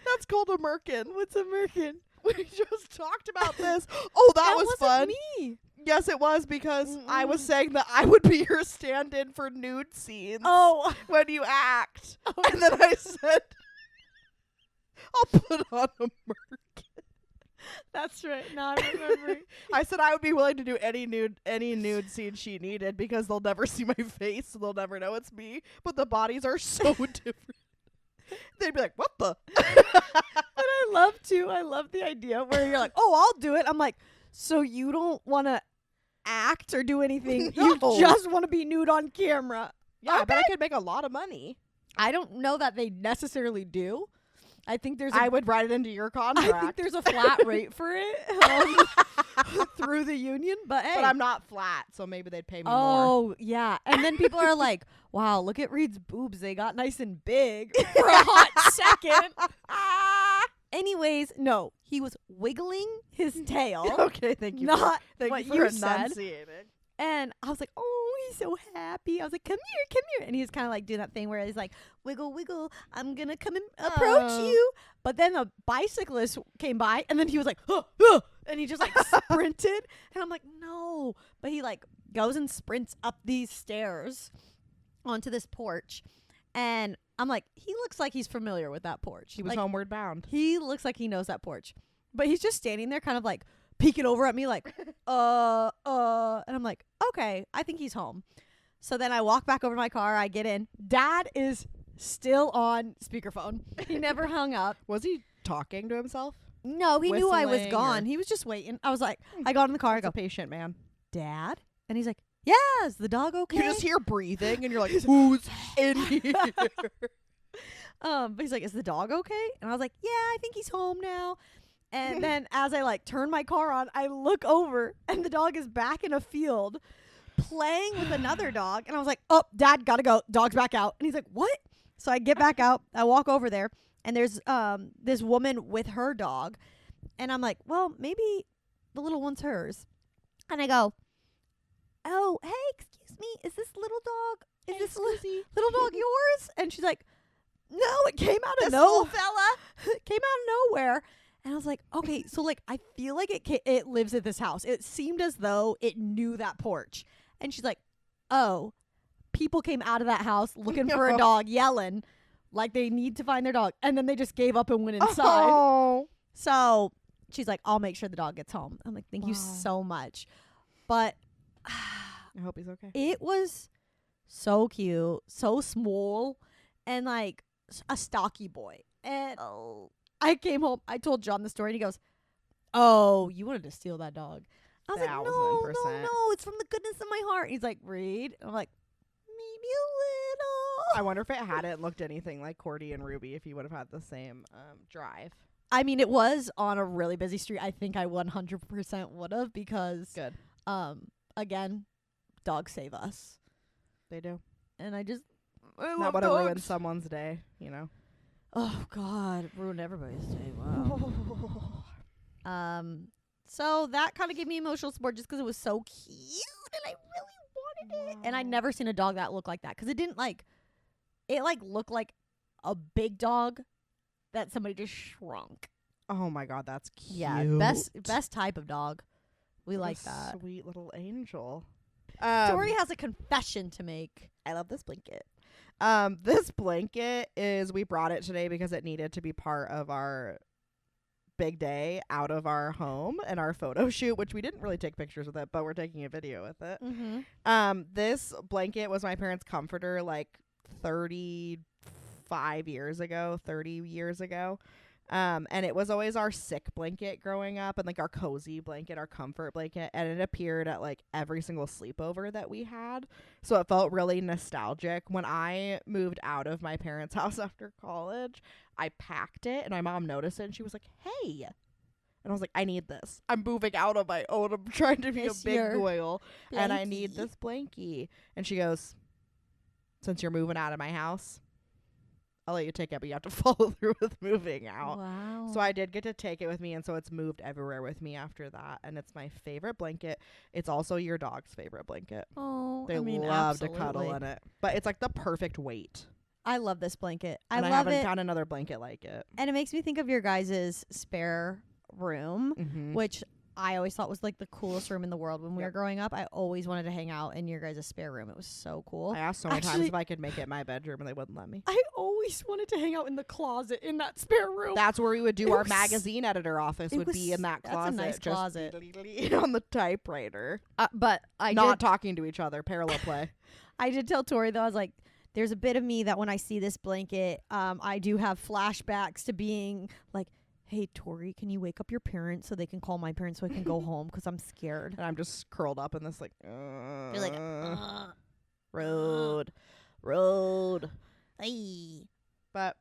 Speaker 1: That's called a merkin.
Speaker 2: What's a merkin?
Speaker 1: We just talked about this. Oh, that was fun.
Speaker 2: Me.
Speaker 1: Yes, it was because I was saying that I would be your stand-in for nude scenes.
Speaker 2: Oh,
Speaker 1: when you act, and then I said, "I'll put on a merkin."
Speaker 2: That's right. Now I'm remembering.
Speaker 1: I said I would be willing to do any nude scene she needed because they'll never see my face, so they'll never know it's me. But the bodies are so different. They'd be like, "What the?"
Speaker 2: But I love the idea where you're like, "Oh, I'll do it." I'm like, so you don't want to act or do anything?
Speaker 1: No.
Speaker 2: You just want to be nude on camera?
Speaker 1: Yeah,
Speaker 2: okay.
Speaker 1: I bet I could make a lot of money.
Speaker 2: I don't know that they necessarily do. I think
Speaker 1: I would write it into your contract.
Speaker 2: I think there's a flat rate for it through the union, but hey.
Speaker 1: But I'm not flat, so maybe they'd pay me more.
Speaker 2: Oh, yeah. And then people are like, wow, look at Reed's boobs. They got nice and big for a hot second. Anyways, no. He was wiggling his tail.
Speaker 1: Okay, thank you.
Speaker 2: Not
Speaker 1: thank
Speaker 2: what
Speaker 1: you for
Speaker 2: you said.
Speaker 1: enunciating.
Speaker 2: And I was like, oh, he's so happy. I was like, come here. And he was kind of like doing that thing where he's like, wiggle, wiggle. I'm going to come and approach you. But then a bicyclist came by and then he was like, huh, huh, and he just like sprinted. And I'm like, no. But he like goes and sprints up these stairs onto this porch. And I'm like, he looks like he's familiar with that porch.
Speaker 1: He was
Speaker 2: like,
Speaker 1: homeward bound.
Speaker 2: He looks like he knows that porch. But he's just standing there kind of like peeking over at me like, and I'm like, okay, I think he's home. So then I walk back over to my car. I get in. Dad is still on speakerphone. He never hung up.
Speaker 1: Was he talking to himself?
Speaker 2: No, he knew I was
Speaker 1: Whistling
Speaker 2: gone. He was just waiting. I was like, I got in the car. I go,
Speaker 1: a patient man.
Speaker 2: Dad? And he's like, yeah, is the dog okay?
Speaker 1: You just hear breathing and you're like, who's in here?
Speaker 2: But he's like, is the dog okay? And I was like, yeah, I think he's home now. And then as I like turn my car on, I look over and the dog is back in a field playing with another dog. And I was like, oh, Dad, gotta go. Dog's back out. And he's like, what? So I get back out. I walk over there and there's this woman with her dog. And I'm like, well, maybe the little one's hers. And I go, oh, hey, excuse me. Is this little dog? Is this little dog yours? And she's like, no, it came out of nowhere.
Speaker 1: Fella.
Speaker 2: It came out of nowhere. And I was like, okay, so like I feel like it lives at this house. It seemed as though it knew that porch. And she's like, oh, people came out of that house looking for a dog, yelling like they need to find their dog. And then they just gave up and went inside.
Speaker 1: Oh.
Speaker 2: So she's like, I'll make sure the dog gets home. I'm like, thank you so much. But
Speaker 1: I hope he's okay.
Speaker 2: it was so cute, so small, and like a stocky boy. And I came home. I told John the story, and he goes, oh, you wanted to steal that dog. I was like, no, it's from the goodness of my heart. He's like, Reed. I'm like, maybe a little.
Speaker 1: I wonder if it hadn't looked anything like Cordy and Ruby, if he would have had the same drive.
Speaker 2: I mean, it was on a really busy street. I think I 100% would have because,
Speaker 1: Good.
Speaker 2: Again, dogs save us.
Speaker 1: They do.
Speaker 2: And I
Speaker 1: That would have ruined someone's day, you know.
Speaker 2: Oh God, ruined everybody's day. Wow. So that kind of gave me emotional support just because it was so cute and I really wanted it. And I'd never seen a dog that looked like that because it didn't like, it like looked like a big dog that somebody just shrunk.
Speaker 1: Oh my God, that's cute.
Speaker 2: Yeah, best type of dog. We like that.
Speaker 1: Sweet little angel.
Speaker 2: Tori has a confession to make.
Speaker 1: I love this blanket. This blanket we brought it today because it needed to be part of our big day out of our home and our photo shoot, which we didn't really take pictures with it, but we're taking a video with it.
Speaker 2: Mm-hmm.
Speaker 1: This blanket was my parents' comforter like 30 years ago. And it was always our sick blanket growing up and like our cozy blanket, our comfort blanket. And it appeared at like every single sleepover that we had. So it felt really nostalgic. When I moved out of my parents' house after college, I packed it and my mom noticed it and she was like, hey. And I was like, I need this. I'm moving out on my own. I'm trying to be a big girl and I need this blankie. And she goes, since you're moving out of my house, I'll let you take it, but you have to follow through with moving out.
Speaker 2: Wow.
Speaker 1: So I did get to take it with me, and so it's moved everywhere with me after that. And it's my favorite blanket. It's also your dog's favorite blanket.
Speaker 2: Oh,
Speaker 1: they love to cuddle in it. But it's like the perfect weight.
Speaker 2: I love this blanket. I
Speaker 1: haven't found another blanket like it.
Speaker 2: And it makes me think of your guys' spare room, which I always thought was like the coolest room in the world when we were growing up. I always wanted to hang out in your guys' spare room. It was so cool.
Speaker 1: I asked so many times if I could make it my bedroom and they wouldn't let me.
Speaker 2: I always wanted to hang out in the closet in that spare room.
Speaker 1: That's where we would do our magazine editor office would be in that closet.
Speaker 2: That's a nice closet.
Speaker 1: On the typewriter.
Speaker 2: But I
Speaker 1: not talking to each other. Parallel play.
Speaker 2: I did tell Tori though, I was like, there's a bit of me that when I see this blanket, I do have flashbacks to being like, hey, Tori, can you wake up your parents so they can call my parents so I can go home because I'm scared.
Speaker 1: And I'm just curled up in this like,
Speaker 2: you're like,
Speaker 1: road.
Speaker 2: Ay.
Speaker 1: But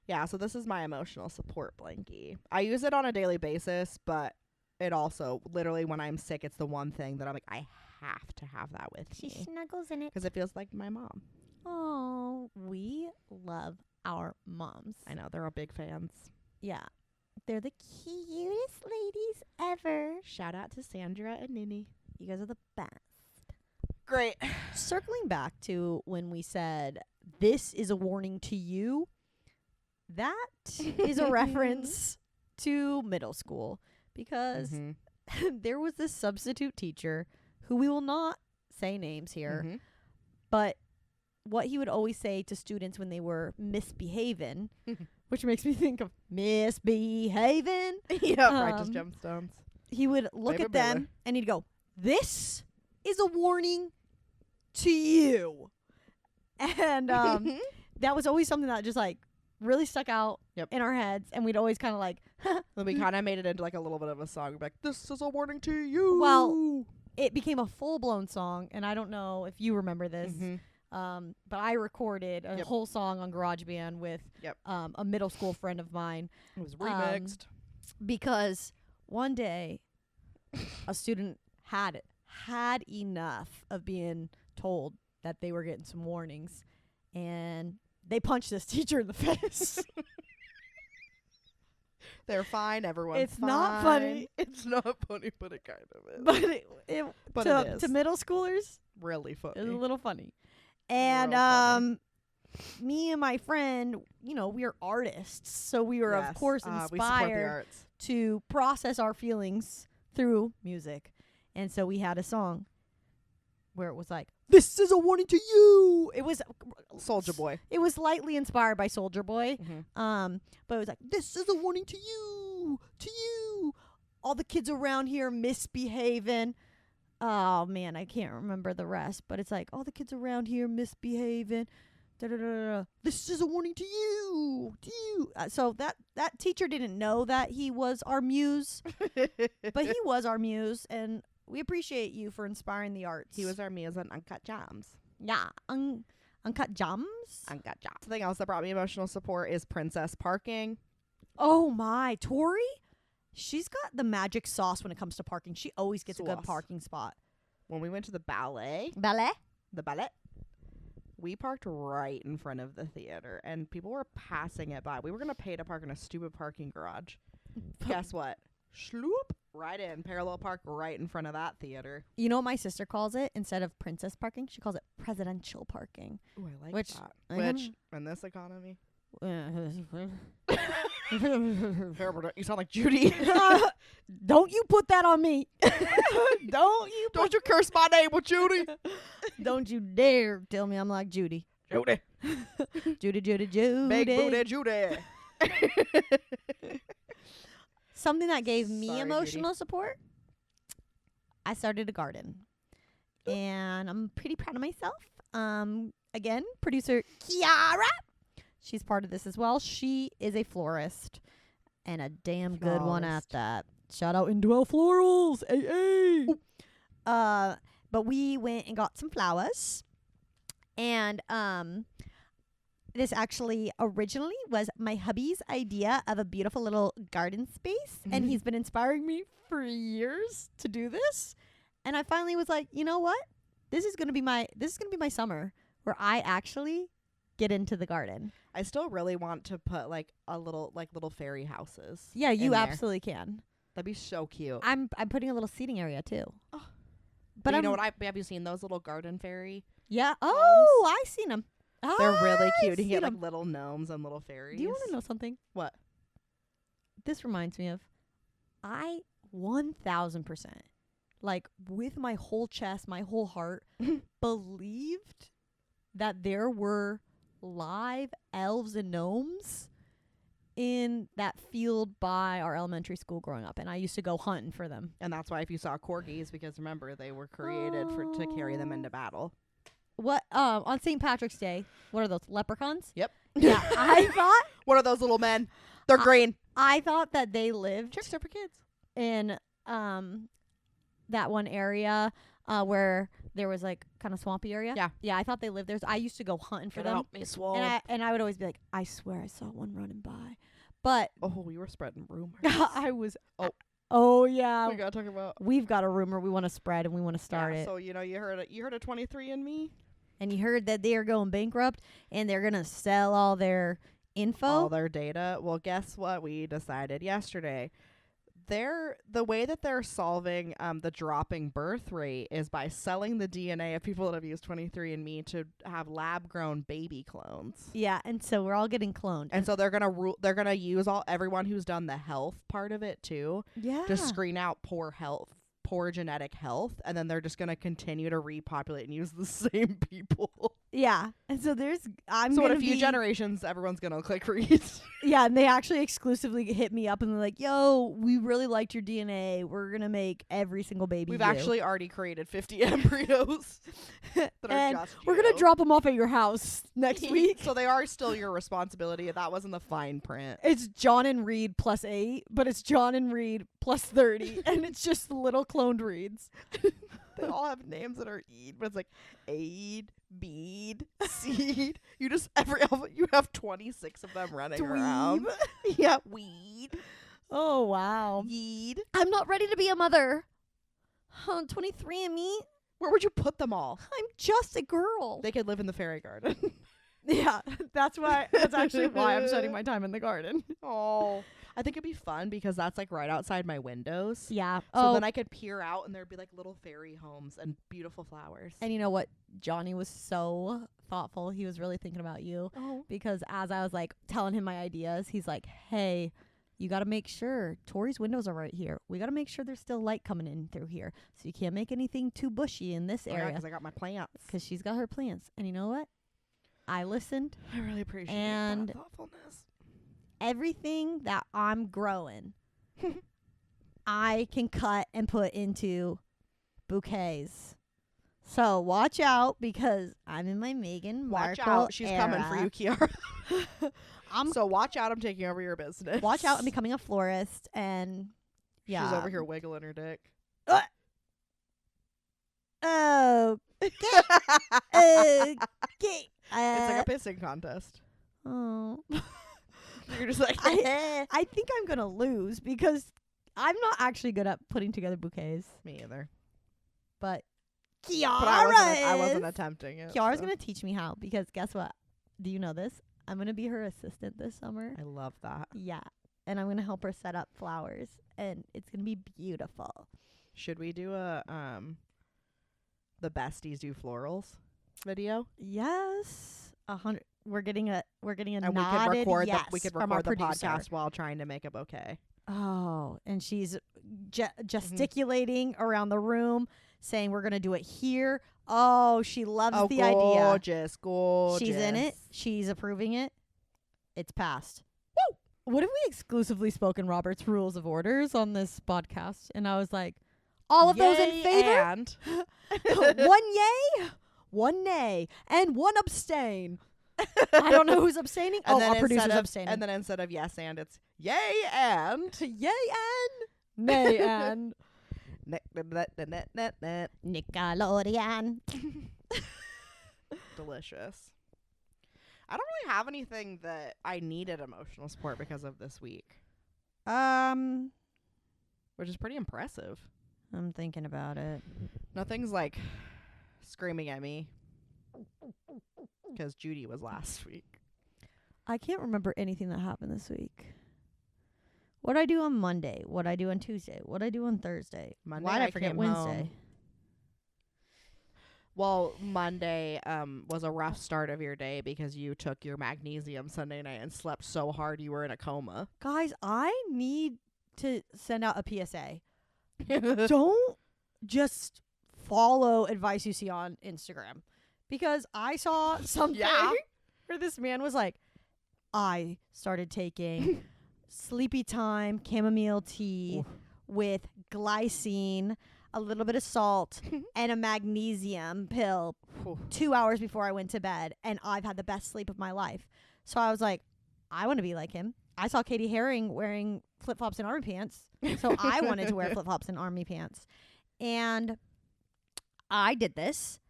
Speaker 1: yeah, so this is my emotional support blankie. I use it on a daily basis, but it also literally when I'm sick, it's the one thing that I'm like, I have to have that with me.
Speaker 2: She snuggles in it
Speaker 1: because it feels like my mom.
Speaker 2: Oh, we love our moms.
Speaker 1: I know, they're all big fans.
Speaker 2: Yeah. They're the cutest ladies ever.
Speaker 1: Shout out to Sandra and Nini.
Speaker 2: You guys are the best.
Speaker 1: Great.
Speaker 2: Circling back to when we said, this is a warning to you, that is a reference to middle school. Because there was this substitute teacher who we will not say names here, but what he would always say to students when they were misbehaving, which makes me think of misbehaving.
Speaker 1: Righteous gemstones.
Speaker 2: He would look at them and he'd go, this is a warning to you. And that was always something that just like really stuck out in our heads. And we'd always kind of like,
Speaker 1: then we kind of made it into like a little bit of a song. We'd be like, this is a warning to you.
Speaker 2: Well, it became a full-blown song. And I don't know if you remember this. But I recorded a whole song on GarageBand with a middle school friend of mine.
Speaker 1: It was remixed.
Speaker 2: Because one day a student had enough of being told that they were getting some warnings, and they punched this teacher in the face.
Speaker 1: They're fine. Everyone's
Speaker 2: it's
Speaker 1: fine.
Speaker 2: Not funny.
Speaker 1: It's not funny, but it kind of is.
Speaker 2: But it is. To middle schoolers,
Speaker 1: really funny.
Speaker 2: It's a little funny. And me and my friend, we are artists, so we were of course inspired to process our feelings through music. And so we had a song where it was like, this is a warning to you. It was
Speaker 1: Soulja Boy.
Speaker 2: It was slightly inspired by Soulja Boy. But it was like, this is a warning to you, all the kids around here misbehaving. Oh man, I can't remember the rest, but it's like, all the kids around here misbehaving. This is a warning to you. So that teacher didn't know that he was our muse, but he was our muse, and we appreciate you for inspiring the arts.
Speaker 1: He was our muse on Uncut Gems.
Speaker 2: Yeah, Uncut Gems.
Speaker 1: Uncut Gems. Something else that brought me emotional support is Princess Parking.
Speaker 2: Oh my, Tori. She's got the magic sauce when it comes to parking. She always gets a good parking spot.
Speaker 1: When we went to the ballet, we parked right in front of the theater, and people were passing it by. We were going to pay to park in a stupid parking garage. Guess what? Schloop, right in. Parallel park right in front of that theater.
Speaker 2: You know what my sister calls it? Instead of princess parking, she calls it presidential parking.
Speaker 1: Ooh, I like that. Which, in this economy... You sound like Judy.
Speaker 2: Don't you put that on me. Don't
Speaker 1: you curse my name with Judy.
Speaker 2: Don't you dare tell me I'm like Judy.
Speaker 1: Judy.
Speaker 2: Judy.
Speaker 1: Big booty Judy.
Speaker 2: Something that gave me emotional support. I started a garden. And I'm pretty proud of myself. Again, producer Kiara. She's part of this as well. She is a florist and a damn good one at that. Shout out Indwell Florals. Hey. But we went and got some flowers. And this actually originally was my hubby's idea of a beautiful little garden space. And he's been inspiring me for years to do this. And I finally was like, you know what? This is gonna be my summer where I actually get into the garden.
Speaker 1: I still really want to put like little fairy houses.
Speaker 2: Yeah, you absolutely can.
Speaker 1: That'd be so cute.
Speaker 2: I'm putting a little seating area too.
Speaker 1: Oh. But you know what? Have you seen those little garden fairy?
Speaker 2: Yeah. Oh, I've seen them.
Speaker 1: They're really cute. You can get like little gnomes and little fairies.
Speaker 2: Do you want to know something?
Speaker 1: What?
Speaker 2: This reminds me of, I 1000%, like with my whole chest, my whole heart, believed that there were live elves and gnomes in that field by our elementary school growing up, and I used to go hunting for them.
Speaker 1: And that's why if you saw corgis, because remember they were created to carry them into battle.
Speaker 2: What on St. Patrick's Day? What are those, leprechauns?
Speaker 1: Yep.
Speaker 2: Yeah, I thought.
Speaker 1: What are those little men? They're green.
Speaker 2: I thought that they lived.
Speaker 1: Tricks are for kids.
Speaker 2: In that one area where there was like kind of swampy area. Yeah. I thought they lived there. So I used to go hunting for them.
Speaker 1: Help me, swamp.
Speaker 2: And I would always be like, I swear I saw one running by. But
Speaker 1: you were spreading rumors.
Speaker 2: I was. Oh yeah.
Speaker 1: We gotta talk about.
Speaker 2: We've got a rumor we want to spread and we want to start it.
Speaker 1: So you heard a 23andMe,
Speaker 2: and you heard that they are going bankrupt and they're gonna sell all their info,
Speaker 1: all their data. Well, guess what? We decided yesterday. the way that they're solving the dropping birth rate is by selling the DNA of people that have used 23andMe to have lab grown baby clones.
Speaker 2: Yeah, and so we're all getting cloned.
Speaker 1: And so they're gonna use everyone who's done the health part of it too.
Speaker 2: Yeah.
Speaker 1: To screen out poor genetic health, and then they're just gonna continue to repopulate and use the same people.
Speaker 2: Yeah. And so
Speaker 1: so in a few generations, everyone's gonna look like Reed.
Speaker 2: Yeah, and they actually exclusively hit me up and they're like, yo, we really liked your DNA. We're going to make every single baby
Speaker 1: We've
Speaker 2: you.
Speaker 1: actually already created 50 embryos that
Speaker 2: and
Speaker 1: are just
Speaker 2: we're going to drop them off at your house next week.
Speaker 1: So they are still your responsibility. That wasn't the fine print.
Speaker 2: It's John and Reed plus 8, but it's John and Reed plus 30, and it's just little cloned Reeds.
Speaker 1: They all have names that are Eid, but it's like Aid, Bead, Seed. You have 26 of them running around. Yeah, Weed.
Speaker 2: Oh, wow.
Speaker 1: Yeed.
Speaker 2: I'm not ready to be a mother. 23andMe?
Speaker 1: Where would you put them all?
Speaker 2: I'm just a girl.
Speaker 1: They could live in the fairy garden.
Speaker 2: Yeah, that's actually why I'm spending my time in the garden.
Speaker 1: Oh. I think it'd be fun because that's like right outside my windows.
Speaker 2: Yeah.
Speaker 1: So then I could peer out and there'd be like little fairy homes and beautiful flowers.
Speaker 2: And you know what? Johnny was so thoughtful. He was really thinking about you.
Speaker 1: Oh.
Speaker 2: Because as I was like telling him my ideas, he's like, hey, you got to make sure Tori's windows are right here. We got to make sure there's still light coming in through here. So you can't make anything too bushy in this area.
Speaker 1: Because I got my plants.
Speaker 2: Because she's got her plants. And you know what? I listened.
Speaker 1: I really appreciate
Speaker 2: and
Speaker 1: that thoughtfulness.
Speaker 2: Everything that I'm growing, I can cut and put into bouquets. So watch out because I'm in my Meghan Markle
Speaker 1: Watch out. She's
Speaker 2: era.
Speaker 1: coming for you, Kiara. So watch out. I'm taking over your business.
Speaker 2: Watch out. I'm becoming a florist. And yeah.
Speaker 1: She's over here wiggling her dick.
Speaker 2: Oh. Okay.
Speaker 1: It's like a pissing contest.
Speaker 2: Oh.
Speaker 1: You're just like,
Speaker 2: I think I'm going to lose because I'm not actually good at putting together bouquets.
Speaker 1: Me either.
Speaker 2: But Kiara
Speaker 1: But I wasn't attempting it.
Speaker 2: Kiara's going to teach me how because guess what? Do you know this? I'm going to be her assistant this summer.
Speaker 1: I love that.
Speaker 2: Yeah. And I'm going to help her set up flowers and it's going to be beautiful.
Speaker 1: Should we do a the besties do florals video?
Speaker 2: Yes. 100. We're getting a
Speaker 1: and
Speaker 2: nodded yes
Speaker 1: we could
Speaker 2: from our
Speaker 1: record the
Speaker 2: producer.
Speaker 1: podcast while trying to make a bouquet.
Speaker 2: Oh, and she's gesticulating around the room, saying we're gonna do it here. Oh, she loves the idea.
Speaker 1: Gorgeous.
Speaker 2: She's in it. She's approving it. It's passed. Woo! What if we exclusively spoken Robert's Rules of Orders on this podcast? And I was like, all of those in favor?
Speaker 1: And
Speaker 2: 1 yay, 1 nay, and 1 abstain. I don't know who's abstaining.
Speaker 1: And
Speaker 2: our producer's abstaining.
Speaker 1: And then instead of yes and, it's yay and.
Speaker 2: Yay and nay and. Nickelodeon.
Speaker 1: Delicious. I don't really have anything that I needed emotional support because of this week. Which is pretty impressive.
Speaker 2: I'm thinking about it.
Speaker 1: Nothing's like screaming at me. Because Judy was last week.
Speaker 2: I can't remember anything that happened this week. What I do on Monday? What I do on Tuesday? What I do on Thursday?
Speaker 1: Monday,
Speaker 2: Why did I forget
Speaker 1: came
Speaker 2: Wednesday?
Speaker 1: home. Well, Monday was a rough start of your day because you took your magnesium Sunday night and slept so hard you were in a coma.
Speaker 2: Guys, I need to send out a PSA. Don't just follow advice you see on Instagram. Because I saw something where this man was like, I started taking sleepy time chamomile tea with glycine, a little bit of salt, and a magnesium pill 2 hours before I went to bed. And I've had the best sleep of my life. So I was like, I want to be like him. I saw Katie Herring wearing flip-flops and army pants. So I wanted to wear flip-flops and army pants. And I did this.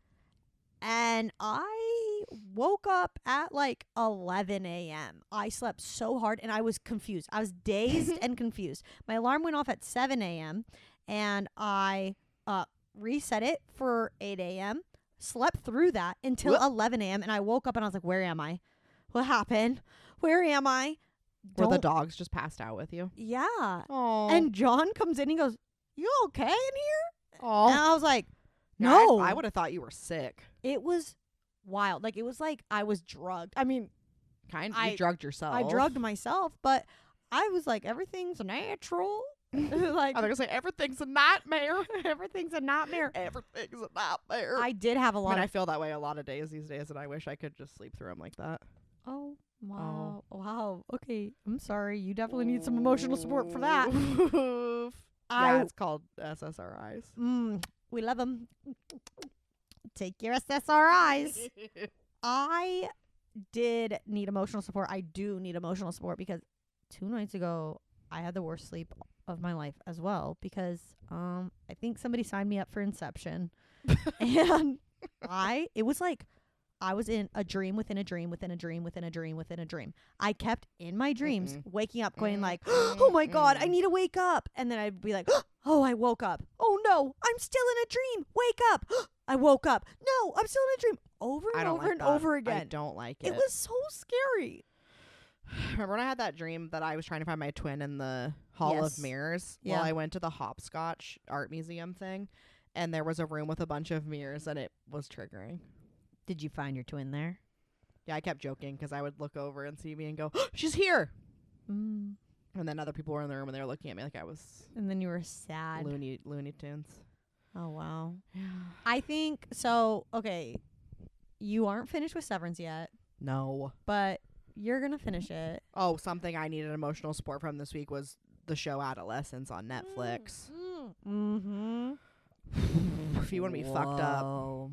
Speaker 2: And I woke up at like 11 a.m. I slept so hard and I was confused. I was dazed and confused. My alarm went off at 7 a.m. and I reset it for 8 a.m. Slept through that until 11 a.m. and I woke up and I was like, where am I? What happened? Where am I?
Speaker 1: Were the
Speaker 2: don't.
Speaker 1: dogs just passed out with you?
Speaker 2: Yeah.
Speaker 1: Oh.
Speaker 2: And John comes in. He goes, "You okay in here?"
Speaker 1: Oh.
Speaker 2: And I was like,
Speaker 1: Yeah,
Speaker 2: "No."
Speaker 1: I would have thought you were sick.
Speaker 2: It was wild. Like, it was like I was drugged. I mean,
Speaker 1: You drugged yourself.
Speaker 2: I drugged myself, but I was like, everything's natural. Like,
Speaker 1: I was gonna say everything's a nightmare.
Speaker 2: everything's a nightmare.
Speaker 1: Everything's a nightmare.
Speaker 2: I did have a lot
Speaker 1: I
Speaker 2: of.
Speaker 1: I feel that way a lot of days these days, and I wish I could just sleep through them like that.
Speaker 2: Oh, wow. Wow. Okay. I'm sorry. You definitely need some emotional support for that.
Speaker 1: Yeah, it's called SSRIs.
Speaker 2: We love them. Take your SSRIs. I did need emotional support. I do need emotional support because 2 nights ago I had the worst sleep of my life as well because I think somebody signed me up for Inception. And it was like I was in a dream within a dream within a dream within a dream within a dream. I kept in my dreams waking up going like, "Oh my God, I need to wake up." And then I'd be like, "Oh, I woke up. Oh no, I'm still in a dream. Wake up." I woke up. No, I'm still in a dream. Over and over and over again.
Speaker 1: I don't like it.
Speaker 2: It was so scary.
Speaker 1: Remember when I had that dream that I was trying to find my twin in the Hall of Mirrors?
Speaker 2: Yeah.
Speaker 1: Well, I went to the Hopscotch Art Museum thing, and there was a room with a bunch of mirrors, and it was triggering.
Speaker 2: Did you find your twin there?
Speaker 1: Yeah, I kept joking because I would look over and see me and go, "She's here!"
Speaker 2: Mm.
Speaker 1: And then other people were in the room, and they were looking at me like I was
Speaker 2: And then you were sad.
Speaker 1: Looney Tunes.
Speaker 2: Oh, wow.
Speaker 1: Yeah.
Speaker 2: I think so. Okay. You aren't finished with Severance yet,
Speaker 1: No.
Speaker 2: but you're going to finish it.
Speaker 1: Oh, something I needed emotional support from this week was the show Adolescence on Netflix.
Speaker 2: Mm-hmm.
Speaker 1: If you want to be fucked up.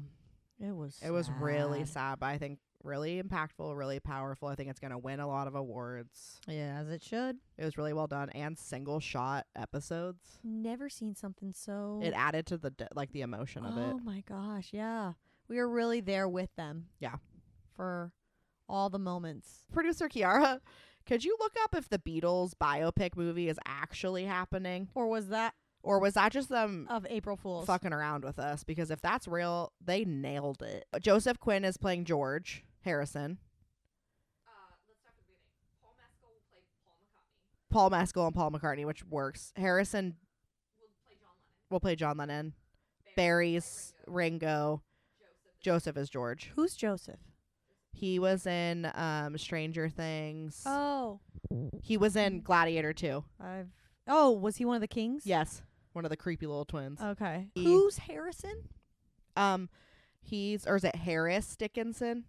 Speaker 2: It was
Speaker 1: It was really sad, but I think really impactful, really powerful. I think it's going to win a lot of awards.
Speaker 2: Yeah, as it should.
Speaker 1: It was really well done, and single shot episodes.
Speaker 2: Never seen something so...
Speaker 1: It added to the the emotion of it.
Speaker 2: Oh, my gosh, yeah. We were really there with them.
Speaker 1: Yeah.
Speaker 2: For all the moments.
Speaker 1: Producer Kiara, could you look up if the Beatles biopic movie is actually happening?
Speaker 2: Or was that
Speaker 1: just them
Speaker 2: of April Fool's?
Speaker 1: fucking around with us? Because if that's real, they nailed it. Joseph Quinn is playing George Harrison.
Speaker 2: Let's start at the beginning. Paul Mescal will play Paul McCartney.
Speaker 1: Paul Mescal and Paul McCartney, which works. Harrison
Speaker 2: Will play
Speaker 1: will play John
Speaker 2: John Lennon.
Speaker 1: Lennon. Barry's Ringo. Joseph is George.
Speaker 2: Who's Joseph?
Speaker 1: He was in Stranger Things.
Speaker 2: Oh.
Speaker 1: He was in Gladiator 2.
Speaker 2: Was he one of the kings?
Speaker 1: Yes. One of the creepy little twins.
Speaker 2: Okay.
Speaker 1: He-
Speaker 2: Who's Harrison?
Speaker 1: Or is it Harris Dickinson?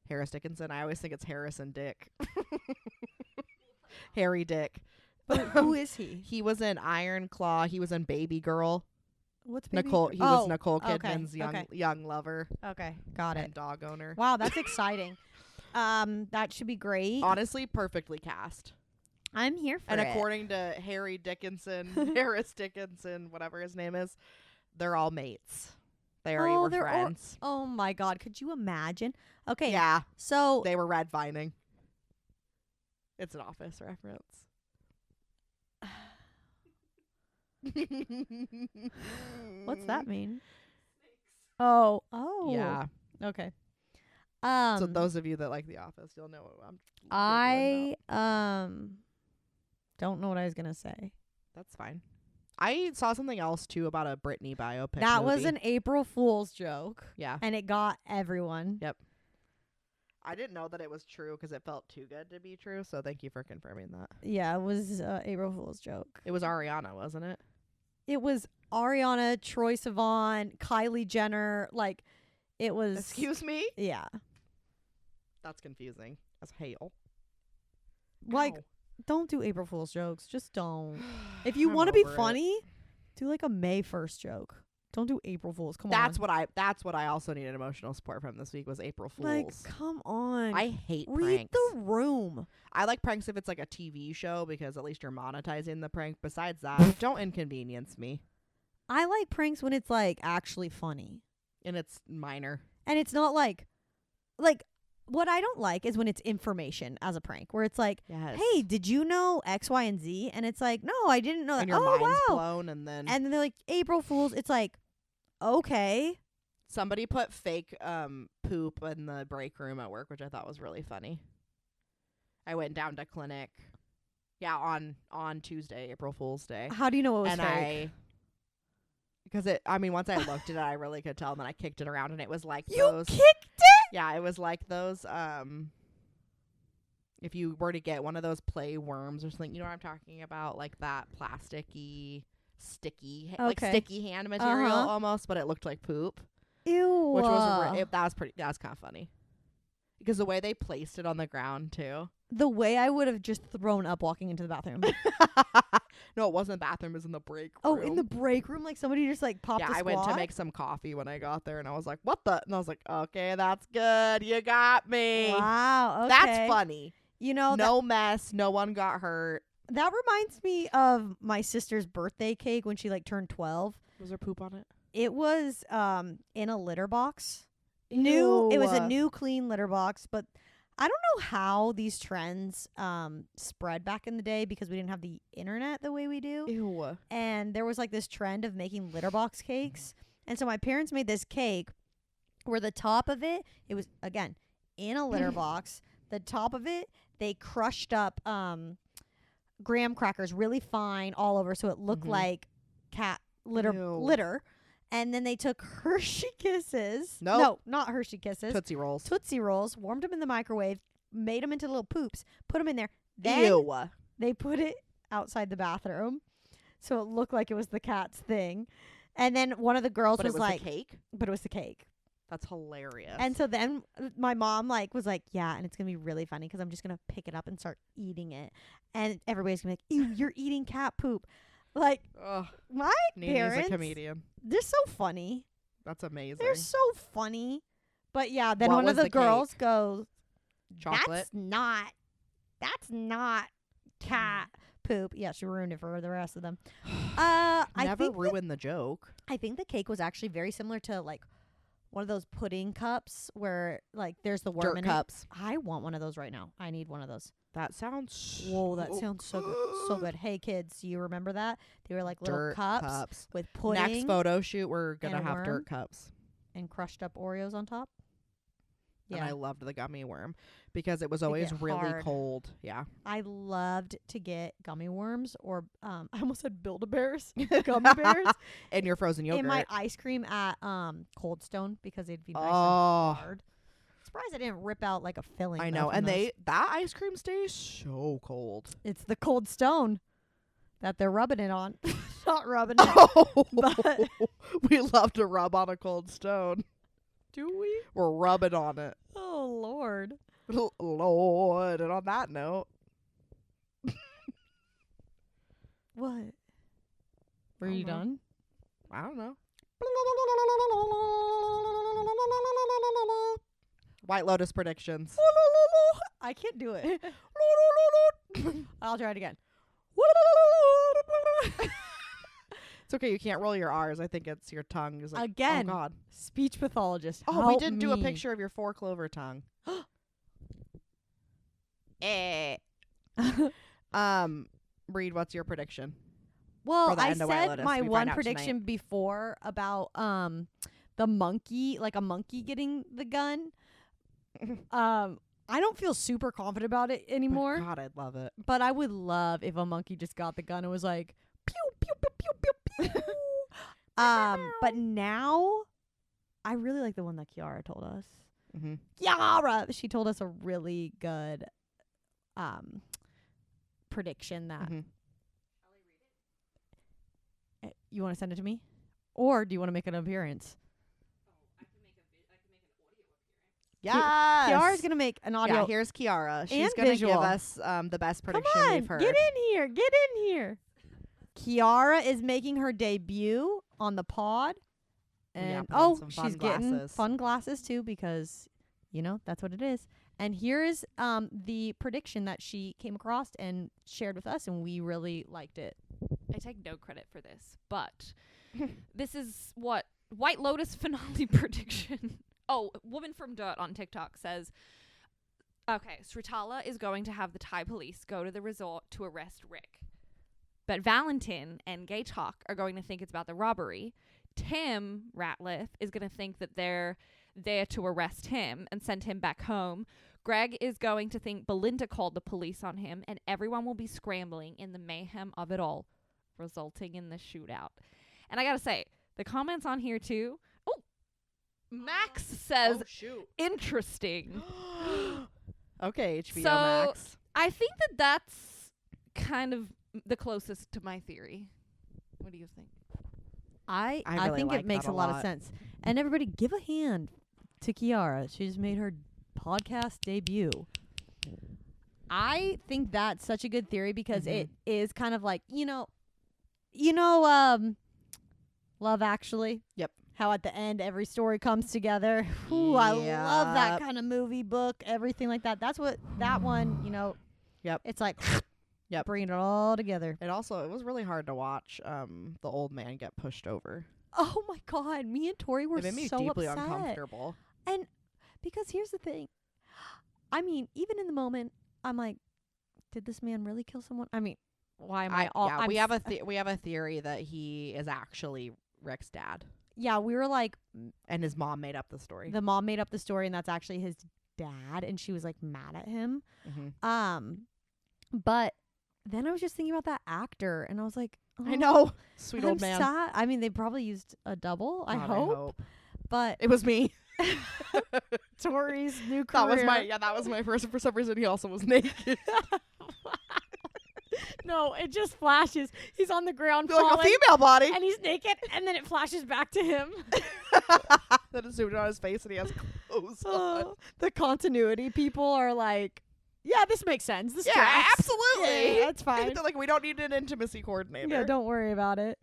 Speaker 1: Harris Dickinson. I always think it's Harrison Dick. Harry Dick.
Speaker 2: But who is he?
Speaker 1: He was in Iron Claw. He was in Baby Girl.
Speaker 2: What's Baby
Speaker 1: Nicole. He was Nicole
Speaker 2: okay,
Speaker 1: Kidman's young lover
Speaker 2: Okay, got it.
Speaker 1: and dog owner.
Speaker 2: Wow, that's exciting. That should be great.
Speaker 1: Honestly, perfectly cast.
Speaker 2: I'm here for
Speaker 1: And
Speaker 2: it.
Speaker 1: according to Harry Dickinson, Harris Dickinson, whatever his name is, they're all mates. They already were
Speaker 2: they're
Speaker 1: friends.
Speaker 2: Oh my God, could you imagine? Okay,
Speaker 1: Yeah,
Speaker 2: so
Speaker 1: they were red vining. It's an Office reference.
Speaker 2: what's that mean? Oh,
Speaker 1: Yeah.
Speaker 2: okay.
Speaker 1: So those of you that like The Office, you'll know what I'm.
Speaker 2: I don't know what I was gonna say.
Speaker 1: That's fine. I saw something else too about a Britney biopic.
Speaker 2: That was
Speaker 1: movie.
Speaker 2: an April Fool's joke.
Speaker 1: Yeah.
Speaker 2: And it got everyone.
Speaker 1: Yep. I didn't know that it was true because it felt too good to be true. So thank you for confirming that.
Speaker 2: Yeah, it was April Fool's joke.
Speaker 1: It was Ariana, wasn't it?
Speaker 2: It was Ariana, Troye Sivan, Kylie Jenner. Like, it was.
Speaker 1: Excuse me?
Speaker 2: Yeah.
Speaker 1: That's confusing as hell.
Speaker 2: Like,
Speaker 1: Ow.
Speaker 2: don't do April Fool's jokes. Just don't. If you
Speaker 1: I'm
Speaker 2: want to be
Speaker 1: over it.
Speaker 2: funny, do like a May 1st joke. Don't do April Fool's. Come
Speaker 1: That's
Speaker 2: on.
Speaker 1: what I also needed emotional support from this week was April Fools.
Speaker 2: Like, come on.
Speaker 1: I hate
Speaker 2: Read
Speaker 1: pranks.
Speaker 2: the room.
Speaker 1: I like pranks if it's like a TV show because at least you're monetizing the prank. Besides that, don't inconvenience me.
Speaker 2: I like pranks when it's like actually funny.
Speaker 1: And it's minor.
Speaker 2: And it's not like what I don't like is when it's information as a prank where it's like,
Speaker 1: Yes.
Speaker 2: hey, did you know X, Y, and Z? And it's like, no, I didn't know that.
Speaker 1: And your
Speaker 2: Oh,
Speaker 1: mind's
Speaker 2: wow.
Speaker 1: blown and then
Speaker 2: And then they're like, April Fools. It's like, okay.
Speaker 1: somebody put fake poop in the break room at work, which I thought was really funny. I went down to clinic. Yeah, on Tuesday, April Fool's Day.
Speaker 2: How do you know it was
Speaker 1: And
Speaker 2: fake?
Speaker 1: because once I looked at it, I really could tell. And then I kicked it around, and it was like
Speaker 2: You
Speaker 1: those.
Speaker 2: kicked it?
Speaker 1: Yeah, it was like those. If you were to get one of those play worms or something, you know what I'm talking about, like that plasticky, sticky, like
Speaker 2: Okay.
Speaker 1: sticky hand material
Speaker 2: Uh-huh.
Speaker 1: almost, but it looked like poop,
Speaker 2: Ew.
Speaker 1: which was that was kind of funny because the way they placed it on the ground too.
Speaker 2: The way I would have just thrown up walking into the bathroom.
Speaker 1: No, it wasn't the bathroom. It was in the break room.
Speaker 2: Oh, in the break room, like somebody just like popped
Speaker 1: Yeah,
Speaker 2: a
Speaker 1: I
Speaker 2: squat?
Speaker 1: went to make some coffee when I got there, and I was like, "What the?" And I was like, "Okay, that's good. You got me.
Speaker 2: Wow, okay.
Speaker 1: That's funny.
Speaker 2: You know,
Speaker 1: No mess. No one got hurt.
Speaker 2: that reminds me of my sister's birthday cake when she like turned 12.
Speaker 1: Was there poop on it?
Speaker 2: It was in a litter box. It was a
Speaker 1: Ew.
Speaker 2: new clean litter box, but I don't know how these trends spread back in the day because we didn't have the internet the way we do.
Speaker 1: Ew.
Speaker 2: And there was like this trend of making litter box cakes. And so my parents made this cake where the top of it was again in a litter box. The top of it, they crushed up graham crackers really fine all over so it looked like cat
Speaker 1: Ew.
Speaker 2: litter. And then they took Hershey Kisses.
Speaker 1: Nope.
Speaker 2: No, not Hershey Kisses.
Speaker 1: Tootsie Rolls.
Speaker 2: Tootsie Rolls, warmed them in the microwave, made them into little poops, put them in there. Then
Speaker 1: Ew.
Speaker 2: they put it outside the bathroom so it looked like it was the cat's thing. And then one of the girls
Speaker 1: But
Speaker 2: was
Speaker 1: it was
Speaker 2: like,
Speaker 1: the cake?
Speaker 2: but it was the cake.
Speaker 1: That's hilarious.
Speaker 2: And so then my mom was like, yeah, and it's going to be really funny because I'm just going to pick it up and start eating it. And everybody's going to be like, ew, you're eating cat poop. Like,
Speaker 1: Ugh,
Speaker 2: my
Speaker 1: Nini's
Speaker 2: parents,
Speaker 1: a comedian.
Speaker 2: they're so funny.
Speaker 1: That's amazing.
Speaker 2: They're so funny. But yeah, then
Speaker 1: What
Speaker 2: one
Speaker 1: was
Speaker 2: of the
Speaker 1: the
Speaker 2: girls goes,
Speaker 1: Chocolate.
Speaker 2: that's not cat poop. Yeah, she ruined it for the rest of them. I
Speaker 1: Never
Speaker 2: think
Speaker 1: ruin the joke.
Speaker 2: I think the cake was actually very similar to like one of those pudding cups where like there's the worm
Speaker 1: Dirt
Speaker 2: in
Speaker 1: cups.
Speaker 2: it. I want one of those right now. I need one of those.
Speaker 1: That sounds
Speaker 2: Whoa, that sounds so good. So good. Hey kids, you remember that? They were like little
Speaker 1: Dirt
Speaker 2: cups with pudding
Speaker 1: Next photo shoot, we're
Speaker 2: and
Speaker 1: gonna
Speaker 2: a
Speaker 1: have
Speaker 2: worm.
Speaker 1: dirt cups.
Speaker 2: and crushed up Oreos on top.
Speaker 1: And I loved the gummy worm because it was always
Speaker 2: get
Speaker 1: really
Speaker 2: hard.
Speaker 1: cold. Yeah.
Speaker 2: I loved to get gummy worms or I almost said Build-A-Bears, gummy bears
Speaker 1: And your frozen yogurt.
Speaker 2: in my ice cream at Cold Stone because they'd be nice and
Speaker 1: Oh,
Speaker 2: hard. Surprised I didn't rip out like a filling.
Speaker 1: I
Speaker 2: though,
Speaker 1: know.
Speaker 2: from
Speaker 1: And
Speaker 2: those.
Speaker 1: that ice cream stays so cold.
Speaker 2: It's the Cold Stone that they're rubbing it on. Not rubbing it.
Speaker 1: Oh,
Speaker 2: But-
Speaker 1: we love to rub on a cold stone.
Speaker 2: Do we?
Speaker 1: We're rubbing on it.
Speaker 2: Oh Lord.
Speaker 1: Lord. And on that note,
Speaker 2: What? Were
Speaker 1: I
Speaker 2: you
Speaker 1: don't know.
Speaker 2: done?
Speaker 1: I don't know. White Lotus predictions.
Speaker 2: I can't do it. I'll try it again.
Speaker 1: It's okay. You can't roll your R's. I think it's your tongue is like,
Speaker 2: Again.
Speaker 1: Oh God.
Speaker 2: Speech pathologist.
Speaker 1: Oh, we
Speaker 2: help
Speaker 1: didn't do a
Speaker 2: me.
Speaker 1: picture of your 4-clover tongue. Reed, what's your prediction?
Speaker 2: Well,
Speaker 1: for the
Speaker 2: I
Speaker 1: end of White
Speaker 2: said
Speaker 1: Lotus.
Speaker 2: my
Speaker 1: We find
Speaker 2: one
Speaker 1: out
Speaker 2: prediction before about the monkey, like a monkey getting the gun. I don't feel super confident about it anymore,
Speaker 1: God, I'd love it.
Speaker 2: but I would love if a monkey just got the gun and was like pew pew pew pew pew pew. But now I really like the one that Kiara told us.
Speaker 1: Mm-hmm.
Speaker 2: Kiara, she told us a really good prediction that
Speaker 1: Mm-hmm.
Speaker 2: You want to send it to me? Or do you want to make an appearance?
Speaker 1: Yes.
Speaker 2: Kiara's going to make an audio.
Speaker 1: Yeah, here's Kiara. She's
Speaker 2: and
Speaker 1: going to
Speaker 2: visual.
Speaker 1: give us the best
Speaker 2: Come
Speaker 1: prediction
Speaker 2: on,
Speaker 1: we've heard.
Speaker 2: get in here. Get in here. Kiara is making her debut on the pod. And
Speaker 1: put on some fun
Speaker 2: she's getting
Speaker 1: glasses.
Speaker 2: fun glasses too because, you know, that's what it is. And here is the prediction that she came across and shared with us, and we really liked it.
Speaker 3: I take no credit for this, but this is what White Lotus finale prediction. Oh, Woman from Dirt on TikTok says, okay, Sritala is going to have the Thai police go to the resort to arrest Rick. But Valentin and Gay Talk are going to think it's about the robbery. Tim Ratliff is going to think that they're there to arrest him and send him back home. Greg is going to think Belinda called the police on him, and everyone will be scrambling in the mayhem of it all, resulting in the shootout. And I gotta say, the comments on here too. Oh, Max says, interesting.
Speaker 1: Okay, HBO
Speaker 3: So,
Speaker 1: Max.
Speaker 3: I think that's kind of the closest to my theory. What do you think?
Speaker 2: I
Speaker 1: really
Speaker 2: think
Speaker 1: like
Speaker 2: it makes
Speaker 1: that
Speaker 2: a
Speaker 1: a
Speaker 2: lot of
Speaker 1: lot.
Speaker 2: sense. And everybody give a hand to Kiara. She just made her podcast debut. I think that's such a good theory because it is kind of like, Love Actually.
Speaker 1: Yep.
Speaker 2: How at the end every story comes together. Ooh, I love that
Speaker 1: Yep.
Speaker 2: kind of movie, book, everything like that. That's what that one,
Speaker 1: Yep.
Speaker 2: It's like
Speaker 1: Yep.
Speaker 2: bringing it all together.
Speaker 1: It was really hard to watch the old man get pushed over.
Speaker 2: Oh my God, me and Tori were
Speaker 1: It made me
Speaker 2: so
Speaker 1: deeply
Speaker 2: upset.
Speaker 1: uncomfortable.
Speaker 2: And because here's the thing. I mean, even in the moment, I'm like, did this man really kill someone? I mean, why am I all
Speaker 1: Yeah,
Speaker 2: I'm
Speaker 1: we have a theory that he is actually Rick's dad,
Speaker 2: Yeah, we were like,
Speaker 1: and his mom made up the story.
Speaker 2: the mom made up the story and that's actually his dad, and she was like mad at him. But then I was just thinking about that actor and I was like,
Speaker 1: I know, sweet
Speaker 2: I'm
Speaker 1: old man.
Speaker 2: sad. I mean, they probably used a double, I
Speaker 1: God,
Speaker 2: hope. But
Speaker 1: It was me.
Speaker 2: Tori's new career.
Speaker 1: That was my first. For some reason, he also was naked.
Speaker 2: No, it just flashes. He's on the ground
Speaker 1: Like a
Speaker 2: falling,
Speaker 1: female body.
Speaker 2: and he's naked, and then it flashes back to him.
Speaker 1: Then it's zoomed on his face, and he has clothes on.
Speaker 2: Oh, the continuity people are like, yeah, this makes sense. This
Speaker 1: Yeah,
Speaker 2: tracks.
Speaker 1: absolutely.
Speaker 2: Yeah, that's fine.
Speaker 1: They're like, we don't need an intimacy coordinator.
Speaker 2: Yeah, don't worry about it.